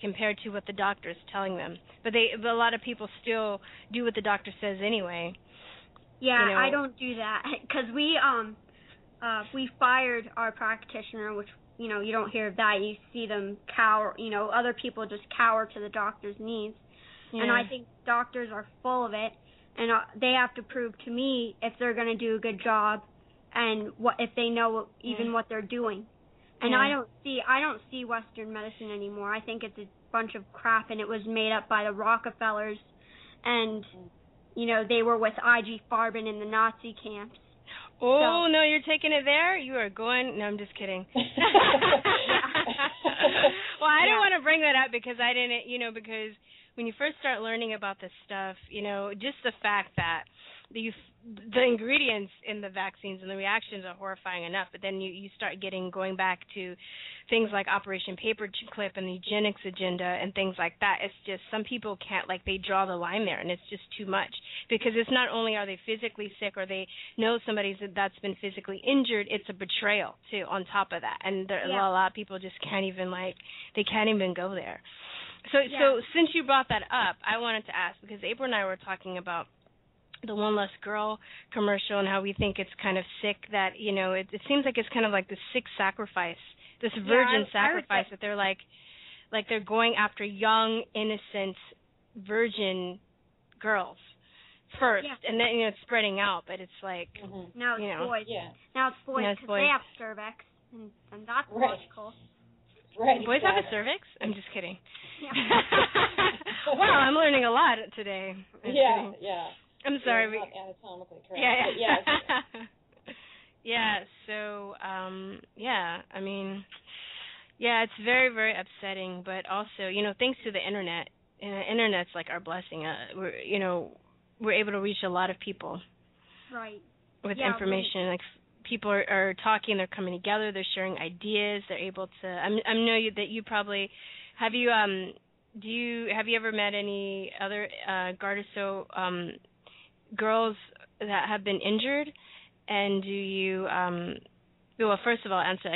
compared to what the doctor is telling them. But a lot of people still do what the doctor says anyway. Yeah, I don't do that because we fired our practitioner, which. You don't hear of that. You see them cower. Other people just cower to the doctor's needs. Yeah. And I think doctors are full of it, and they have to prove to me if they're going to do a good job, and if they know what they're doing. And I don't see Western medicine anymore. I think it's a bunch of crap, and it was made up by the Rockefellers, and they were with I.G. Farben in the Nazi camps. Oh, no, you're taking it there? You are going... No, I'm just kidding. Well, I don't want to bring that up because I didn't, because when you first start learning about this stuff, just the fact that the ingredients in the vaccines and the reactions are horrifying enough, but then you start going back to things like Operation Paperclip and the eugenics agenda and things like that. It's just some people can't, they draw the line there, and it's just too much because it's not only are they physically sick or they know somebody that's been physically injured, it's a betrayal too on top of that, and a lot of people just can't even they can't even go there. So since you brought that up, I wanted to ask, because April and I were talking about the One Less Girl commercial and how we think it's kind of sick that, it seems like it's kind of like this sick sacrifice, this virgin sacrifice that they're like they're going after young, innocent, virgin girls first, and then, it's spreading out, but it's like, now it's boys. Yeah. Now it's boys because they have cervix, and that's logical. Right. Boys have a cervix? I'm just kidding. Yeah. Wow, I'm learning a lot today. Yeah. I'm sorry. Not anatomically correct. Yeah. Yeah. So, I mean, it's very, very upsetting, but also, thanks to the internet, internet's like our blessing. We're able to reach a lot of people. Right. With information. Like, people are talking, they're coming together, they're sharing ideas, they're able to. I know that you probably have you ever met any other Gardasil girls that have been injured, and do you well, first of all, answer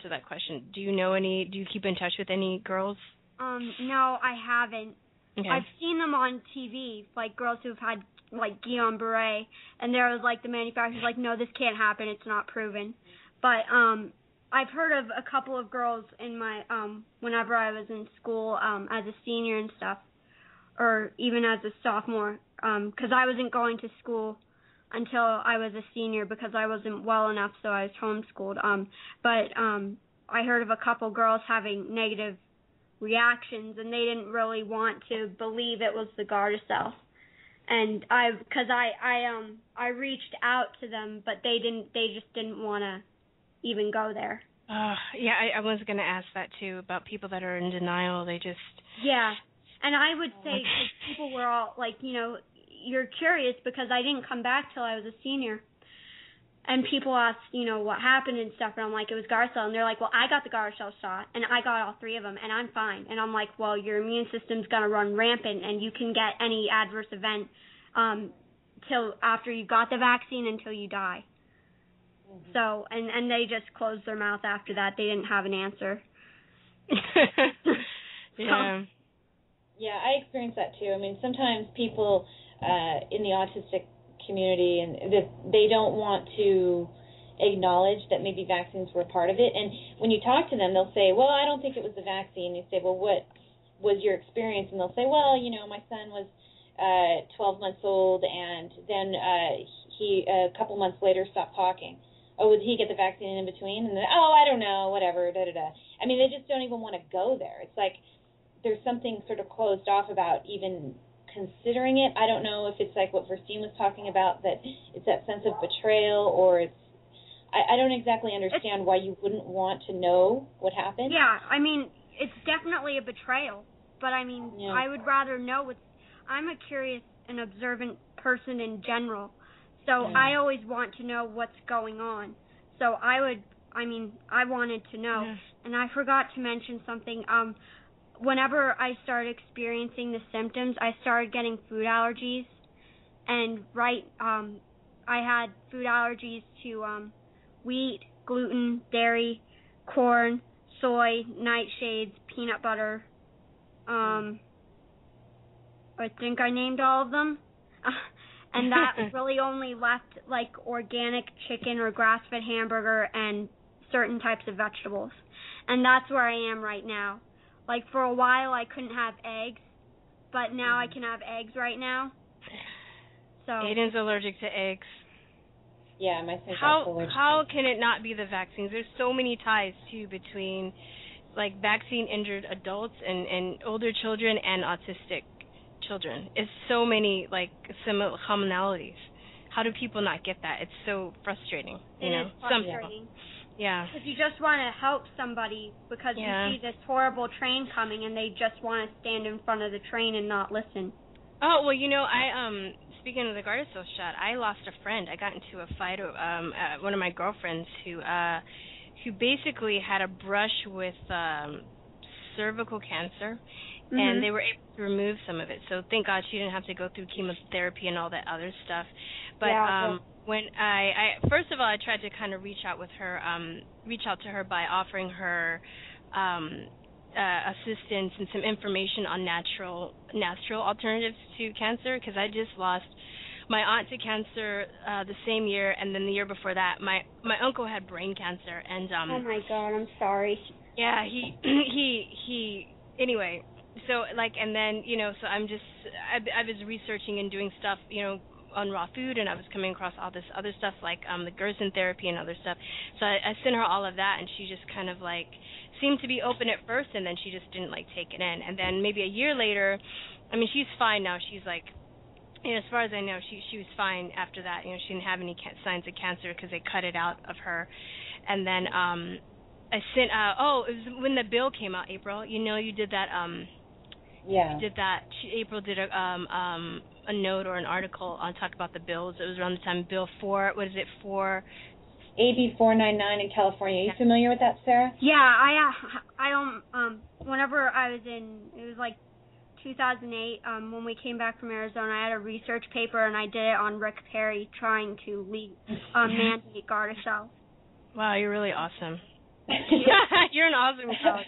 that question. Do you keep in touch with any girls? No, I haven't. Okay. I've seen them on TV, like girls who've had Guillain-Barré, and there was the manufacturer's no, this can't happen, it's not proven. But I've heard of a couple of girls in my whenever I was in school as a senior and stuff, or even as a sophomore, because I wasn't going to school until I was a senior because I wasn't well enough, so I was homeschooled. But I heard of a couple girls having negative reactions, and they didn't really want to believe it was the Gardasil. And I reached out to them, but they just didn't want to even go there. I was going to ask that too, about people that are in denial. They just... Yeah. And I would say people were all you're curious because I didn't come back till I was a senior. And people asked, what happened and stuff, and I'm like, it was Gardasil. And they're like, well, I got the Gardasil shot, and I got all 3 of them, and I'm fine. And I'm like, well, your immune system's going to run rampant, and you can get any adverse event till after you got the vaccine until you die. Mm-hmm. So, and they just closed their mouth after that. They didn't have an answer. Yeah. Yeah, I experienced that too. I mean, sometimes people in the autistic community, and they don't want to acknowledge that maybe vaccines were a part of it. And when you talk to them, they'll say, well, I don't think it was the vaccine. You say, well, what was your experience? And they'll say, well, my son was 12 months old, and then he a couple months later stopped talking. oh, would he get the vaccine in between? And then, oh, I don't know, whatever, da-da-da. I mean, they just don't even want to go there. It's like there's something sort of closed off about even considering it. I don't know if it's like what Virstyne was talking about, that it's that sense of betrayal, or it's, I don't exactly understand why you wouldn't want to know what happened. Yeah, I mean, it's definitely a betrayal, but I mean, I would rather know I'm a curious and observant person in general, so I always want to know what's going on. So I wanted to know, and I forgot to mention something. Whenever I started experiencing the symptoms, I started getting food allergies, and I had food allergies to wheat, gluten, dairy, corn, soy, nightshades, peanut butter. I think I named all of them. And that really only left like organic chicken or grass-fed hamburger and certain types of vegetables. And that's where I am right now. Like for a while I couldn't have eggs, but now I can have eggs right now. So Aiden's allergic to eggs. Yeah, my son's allergic. How can it not be the vaccines? There's so many ties too between like vaccine injured adults and older children and autistic children. It's so many like similar commonalities. How do people not get that? It's so frustrating. It is frustrating. Yeah. Because you just want to help somebody because you see this horrible train coming and they just want to stand in front of the train and not listen. Oh, well, I speaking of the Gardasil shot, I lost a friend. I got into a fight one of my girlfriends who basically had a brush with cervical cancer, and they were able to remove some of it. So thank God she didn't have to go through chemotherapy and all that other stuff. But when I first of all, I tried to kind of reach out to her by offering her assistance and some information on natural alternatives to cancer, because I just lost my aunt to cancer the same year, and then the year before that my uncle had brain cancer, and oh my God, I'm sorry. Yeah, he anyway, so like, and then so I was researching and doing stuff on raw food, and I was coming across all this other stuff like the Gerson therapy and other stuff. So I sent her all of that, and she just kind of like seemed to be open at first, and then she just didn't like take it in. And then maybe a year later, I mean, she's fine now. She's like, as far as I know, she was fine after that. She didn't have any signs of cancer because they cut it out of her. And then I sent it was when the bill came out, April. You did that. You did that. April did a note or an article on talk about the bills. It was around the time Bill 4. What is it for? AB 499 in California. Are you familiar with that, Sarah? Yeah, I don't. Whenever I was it was like 2008. When we came back from Arizona, I had a research paper and I did it on Rick Perry trying to mandate Gardasil. Wow, you're really awesome. You're an awesome college.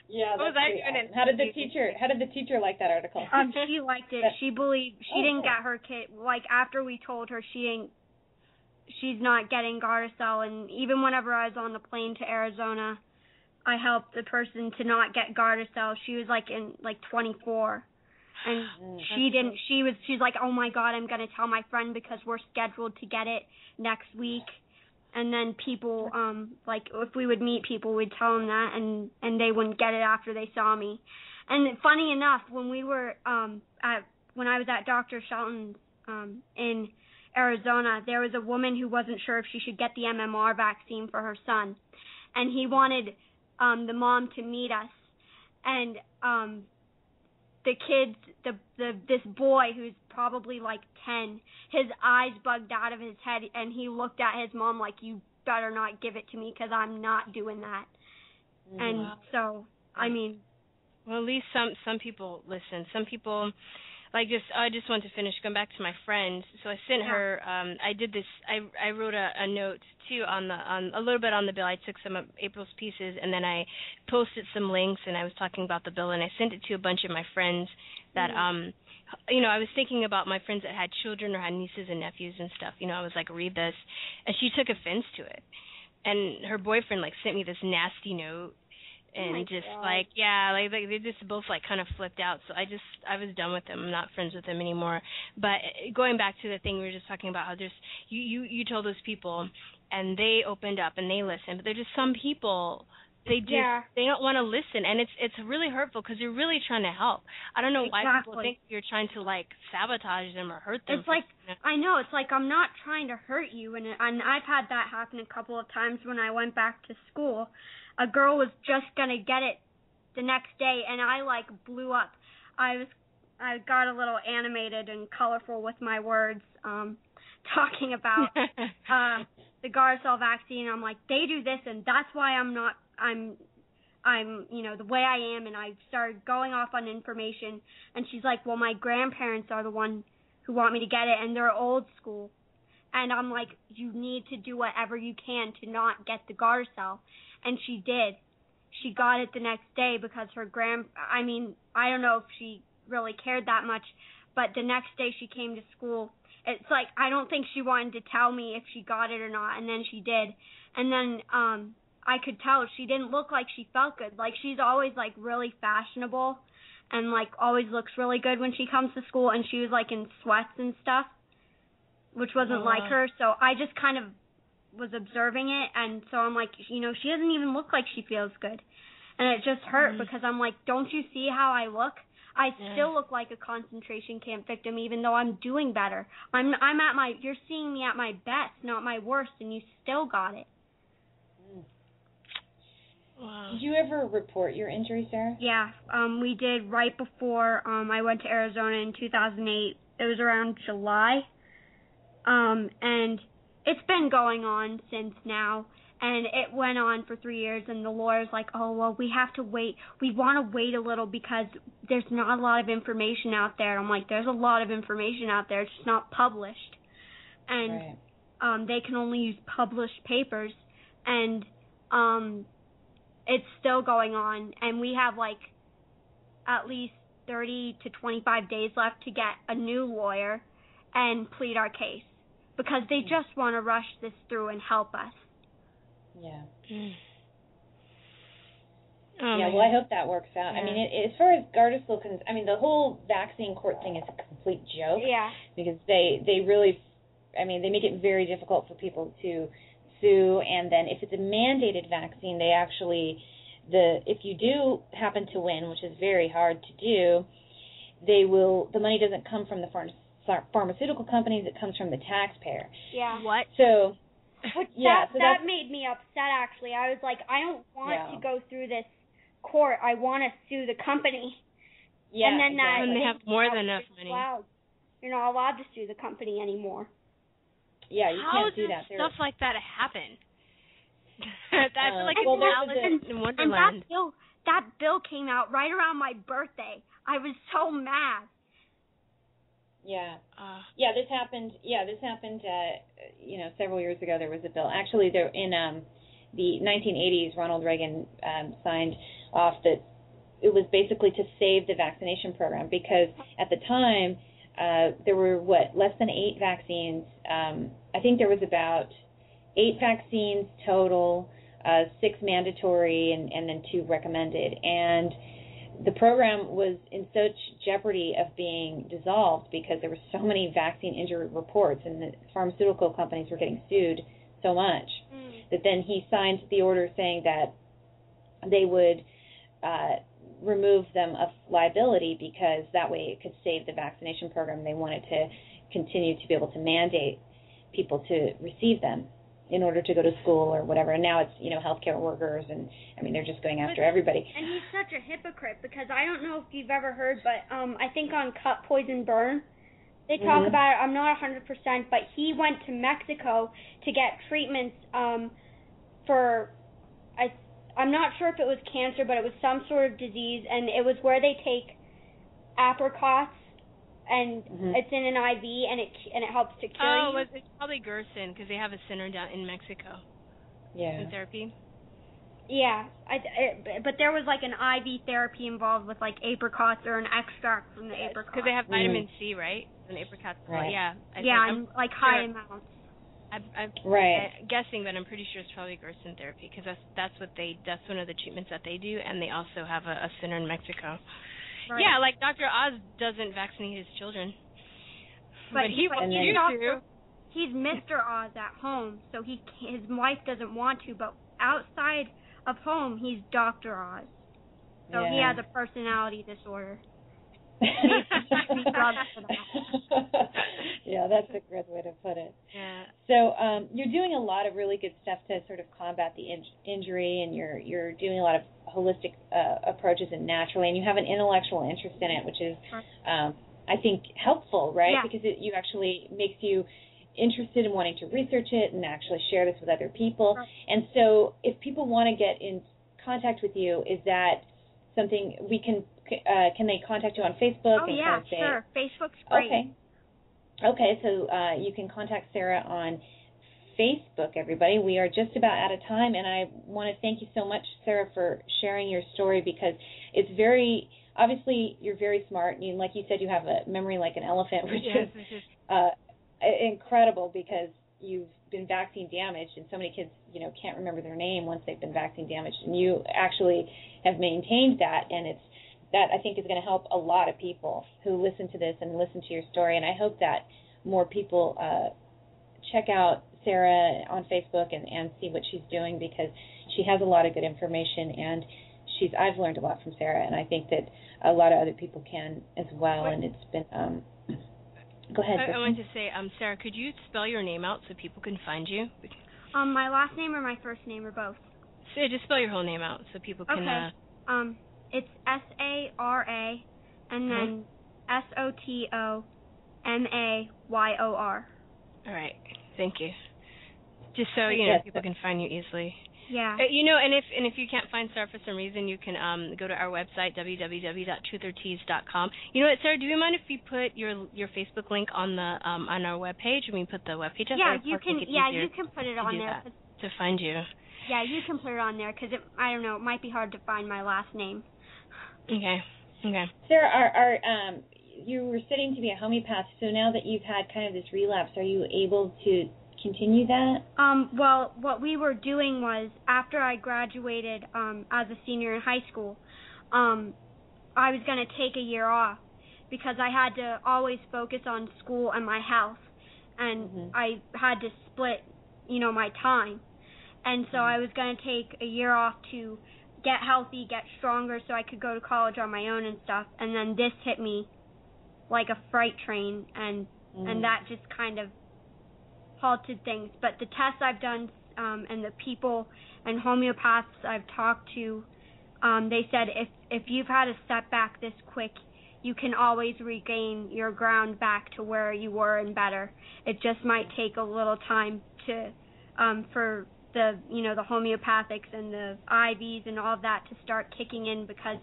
Yeah, that's awesome. How did the teacher like that article? She liked it. She believed she didn't get her kid. Like after we told her she's not getting Gardasil, and even whenever I was on the plane to Arizona, I helped the person to not get Gardasil. She was like in 24, and she's like, oh my God, I'm gonna tell my friend because we're scheduled to get it next week. And then people, like if we would meet people, we'd tell them that, and they wouldn't get it after they saw me. And funny enough, when we were when I was at Dr. Shelton's in Arizona, there was a woman who wasn't sure if she should get the MMR vaccine for her son, and he wanted the mom to meet us, and the kids, this boy who's probably like 10, his eyes bugged out of his head, and he looked at his mom like, you better not give it to me because I'm not doing that. Wow. And so, I mean, well, at least some people listen. Some people, like, I just want to finish going back to my friend. So I sent her. I did this. I wrote a note too on a little bit on the bill. I took some of April's pieces and then I posted some links, and I was talking about the bill, and I sent it to a bunch of my friends that I was thinking about my friends that had children or had nieces and nephews and stuff. I was like, read this, and she took offense to it, and her boyfriend like sent me this nasty note. and they just both like kind of flipped out. So I was done with them. I'm not friends with them anymore. But going back to the thing we were just talking about, how there's you told those people and they opened up and they listened, but there's just some people they don't want to listen, and it's really hurtful because you're really trying to help. I don't know why people think you're trying to like sabotage them or hurt them. It's like I know it's like I'm not trying to hurt you, and I've had that happen a couple of times when I went back to school. A girl was just gonna get it the next day, and I like blew up. I got a little animated and colorful with my words, talking about the Gardasil vaccine. I'm like, they do this, and that's why I'm the way I am, and I started going off on information, and she's like, well, my grandparents are the one who want me to get it, and they're old school, and I'm like, you need to do whatever you can to not get the Gardasil, and she did. She got it the next day because her I don't know if she really cared that much, but the next day she came to school. It's like, I don't think she wanted to tell me if she got it or not, and then she did, and then, I could tell she didn't look like she felt good. Like, she's always, like, really fashionable and, like, always looks really good when she comes to school, and she was, like, in sweats and stuff, which wasn't like her. So I just kind of was observing it, and so I'm like, she doesn't even look like she feels good. And it just hurt because I'm like, don't you see how I look? I still look like a concentration camp victim, even though I'm doing better. You're seeing me at my best, not my worst, and you still got it. Wow. Did you ever report your injury, Sarah? Yeah, we did right before I went to Arizona in 2008. It was around July, and it's been going on since now, and it went on for 3 years, and the lawyer's like, oh, well, we have to wait. We want to wait a little because there's not a lot of information out there. I'm like, there's a lot of information out there. It's just not published, and they can only use published papers, and it's still going on, and we have like at least 30 to 25 days left to get a new lawyer and plead our case because they just want to rush this through and help us. Yeah. Well, I hope that works out. Yeah. I mean, as far as Gardasil, the whole vaccine court thing is a complete joke. Yeah. Because they really, they make it very difficult for people to sue, and then if it's a mandated vaccine, they actually, if you do happen to win, which is very hard to do, the money doesn't come from the pharmaceutical companies, it comes from the taxpayer. Yeah. What? So, that made me upset, actually. I was like, I don't want to go through this court. I want to sue the company. Yeah, and then when they have more than enough money. You're not allowed to sue the company anymore. Yeah, you can't do that. How does stuff like that happen? That's like Alice in Wonderland. And that bill came out right around my birthday. I was so mad. Yeah. This happened. Several years ago there was a bill. Actually, there in the 1980s, Ronald Reagan signed off that it was basically to save the vaccination program because at the time there were less than 8 vaccines. I think there was about 8 vaccines total, 6 mandatory, and then 2 recommended. And the program was in such jeopardy of being dissolved because there were so many vaccine injury reports, and the pharmaceutical companies were getting sued so much that then he signed the order saying that they would remove them of liability because that way it could save the vaccination program. They wanted to continue to be able to mandate people to receive them in order to go to school or whatever. And now it's, healthcare workers, and they're just going after everybody. And he's such a hypocrite because I don't know if you've ever heard, but I think on Cut, Poison, Burn, they talk about it. I'm not 100%, but he went to Mexico to get treatments for, I'm not sure if it was cancer, but it was some sort of disease, and it was where they take apricots, and it's in an IV, and it helps to cure you. Oh, it's probably Gerson, because they have a center down in Mexico. Yeah. In therapy. Yeah, but there was like an IV therapy involved with like apricots or an extract from the apricots. Because they have vitamin C, right? And apricots. Right. Yeah. And like high amounts. I'm guessing, but I'm pretty sure it's probably Gerson therapy because that's one of the treatments that they do, and they also have a center in Mexico. Right. Yeah, like Dr. Oz doesn't vaccinate his children, but he used to. He's Mr. Oz at home, so his wife doesn't want to, but outside of home, he's Dr. Oz. So he has a personality disorder. Yeah, that's a good way to put it. Yeah. So you're doing a lot of really good stuff to sort of combat the injury, and you're doing a lot of holistic approaches and naturally, and you have an intellectual interest in it, which is, I think, helpful, right? Yeah. Because it actually makes you interested in wanting to research it and actually share this with other people. Right. And so if people want to get in contact with you, is that something we can they contact you on Facebook? Oh, yeah, sure. Facebook's great. Okay, so you can contact Sara on Facebook, everybody. We are just about out of time, and I want to thank you so much, Sara, for sharing your story, because it's very, obviously, you're very smart, and like you said, you have a memory like an elephant, which is incredible, because you've been vaccine damaged, and so many kids, can't remember their name once they've been vaccine damaged, and you actually have maintained that, and that I think is going to help a lot of people who listen to this and listen to your story, and I hope that more people check out Sara on Facebook and see what she's doing, because she has a lot of good information, and I've learned a lot from Sara, and I think that a lot of other people can as well, and it's been go ahead. I wanted to say, Sara, could you spell your name out so people can find you? My last name or my first name or both? So just spell your whole name out so people can... Okay. It's Sara and then Sotomayor. All right. Thank you. Just so people can find you easily. Yeah. And if you can't find Sara for some reason, you can go to our website, www.truthortease.com. You know what, Sara? Do you mind if we put your Facebook link on our webpage? I mean, put the webpage up. Yeah, you can. Yeah, you can put it on there to find you. Yeah, you can put it on there because I don't know, it might be hard to find my last name. Okay. Sara, you were studying to be a homeopath, so now that you've had kind of this relapse, are you able to continue that? Well, what we were doing was, after I graduated as a senior in high school, I was going to take a year off because I had to always focus on school and my health, and I had to split, my time. And so I was going to take a year off to get healthy, get stronger, so I could go to college on my own and stuff. And then this hit me like a freight train, and that just kind of halted things. But the tests I've done and the people and homeopaths I've talked to, they said if you've had a setback this quick, you can always regain your ground back to where you were and better. It just might take a little time to for the the homeopathics and the IVs and all of that to start kicking in, because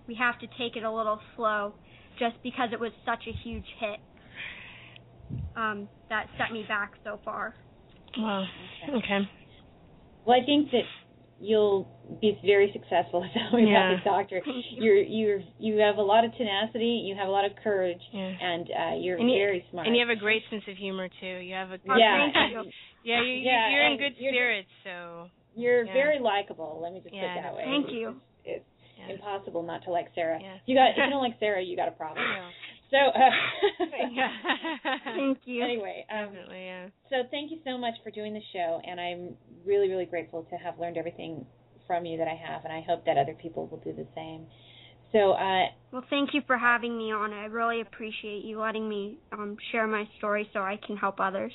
we have to take it a little slow, just because it was such a huge hit that set me back so far. Wow. Okay. Well, I think that you'll be very successful as a homeopathic doctor. You have a lot of tenacity, you have a lot of courage, and you're very smart. And you have a great sense of humor too. You have a good you're in good spirits, so you're very likable. Let me just put it that way. Thank you. It's impossible not to like Sara. Yeah. If you don't like Sara, you got a problem. Yeah. So thank you. Anyway, definitely, so thank you so much for doing the show, and I'm really, really grateful to have learned everything from you that I have, and I hope that other people will do the same. So well, thank you for having me on. I really appreciate you letting me share my story so I can help others.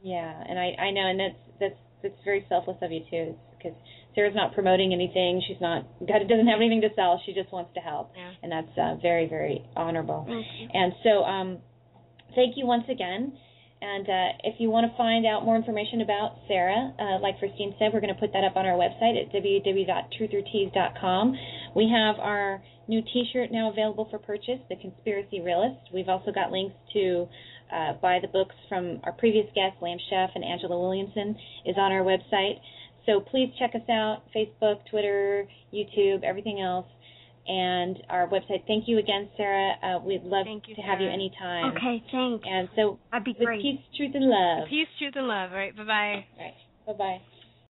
Yeah, and I know, and that's very selfless of you too, because Sara's not promoting anything. She's doesn't have anything to sell. She just wants to help, and that's very, very honorable. Thank you. And so, thank you once again. And if you want to find out more information about Sara, like Virstyne said, we're going to put that up on our website at www.truthortease.com. We have our new T-shirt now available for purchase, The Conspiracy Realist. We've also got links to buy the books from our previous guests, Lamb Chef and Angela Williamson, is on our website. So please check us out, Facebook, Twitter, YouTube, everything else. and our website. Thank you again, Sara. We'd love to have you Sarah. anytime. Okay, thanks. And so, that'd be with great. peace, truth, and love. Peace, truth, and love. All right, bye-bye. All right, bye-bye.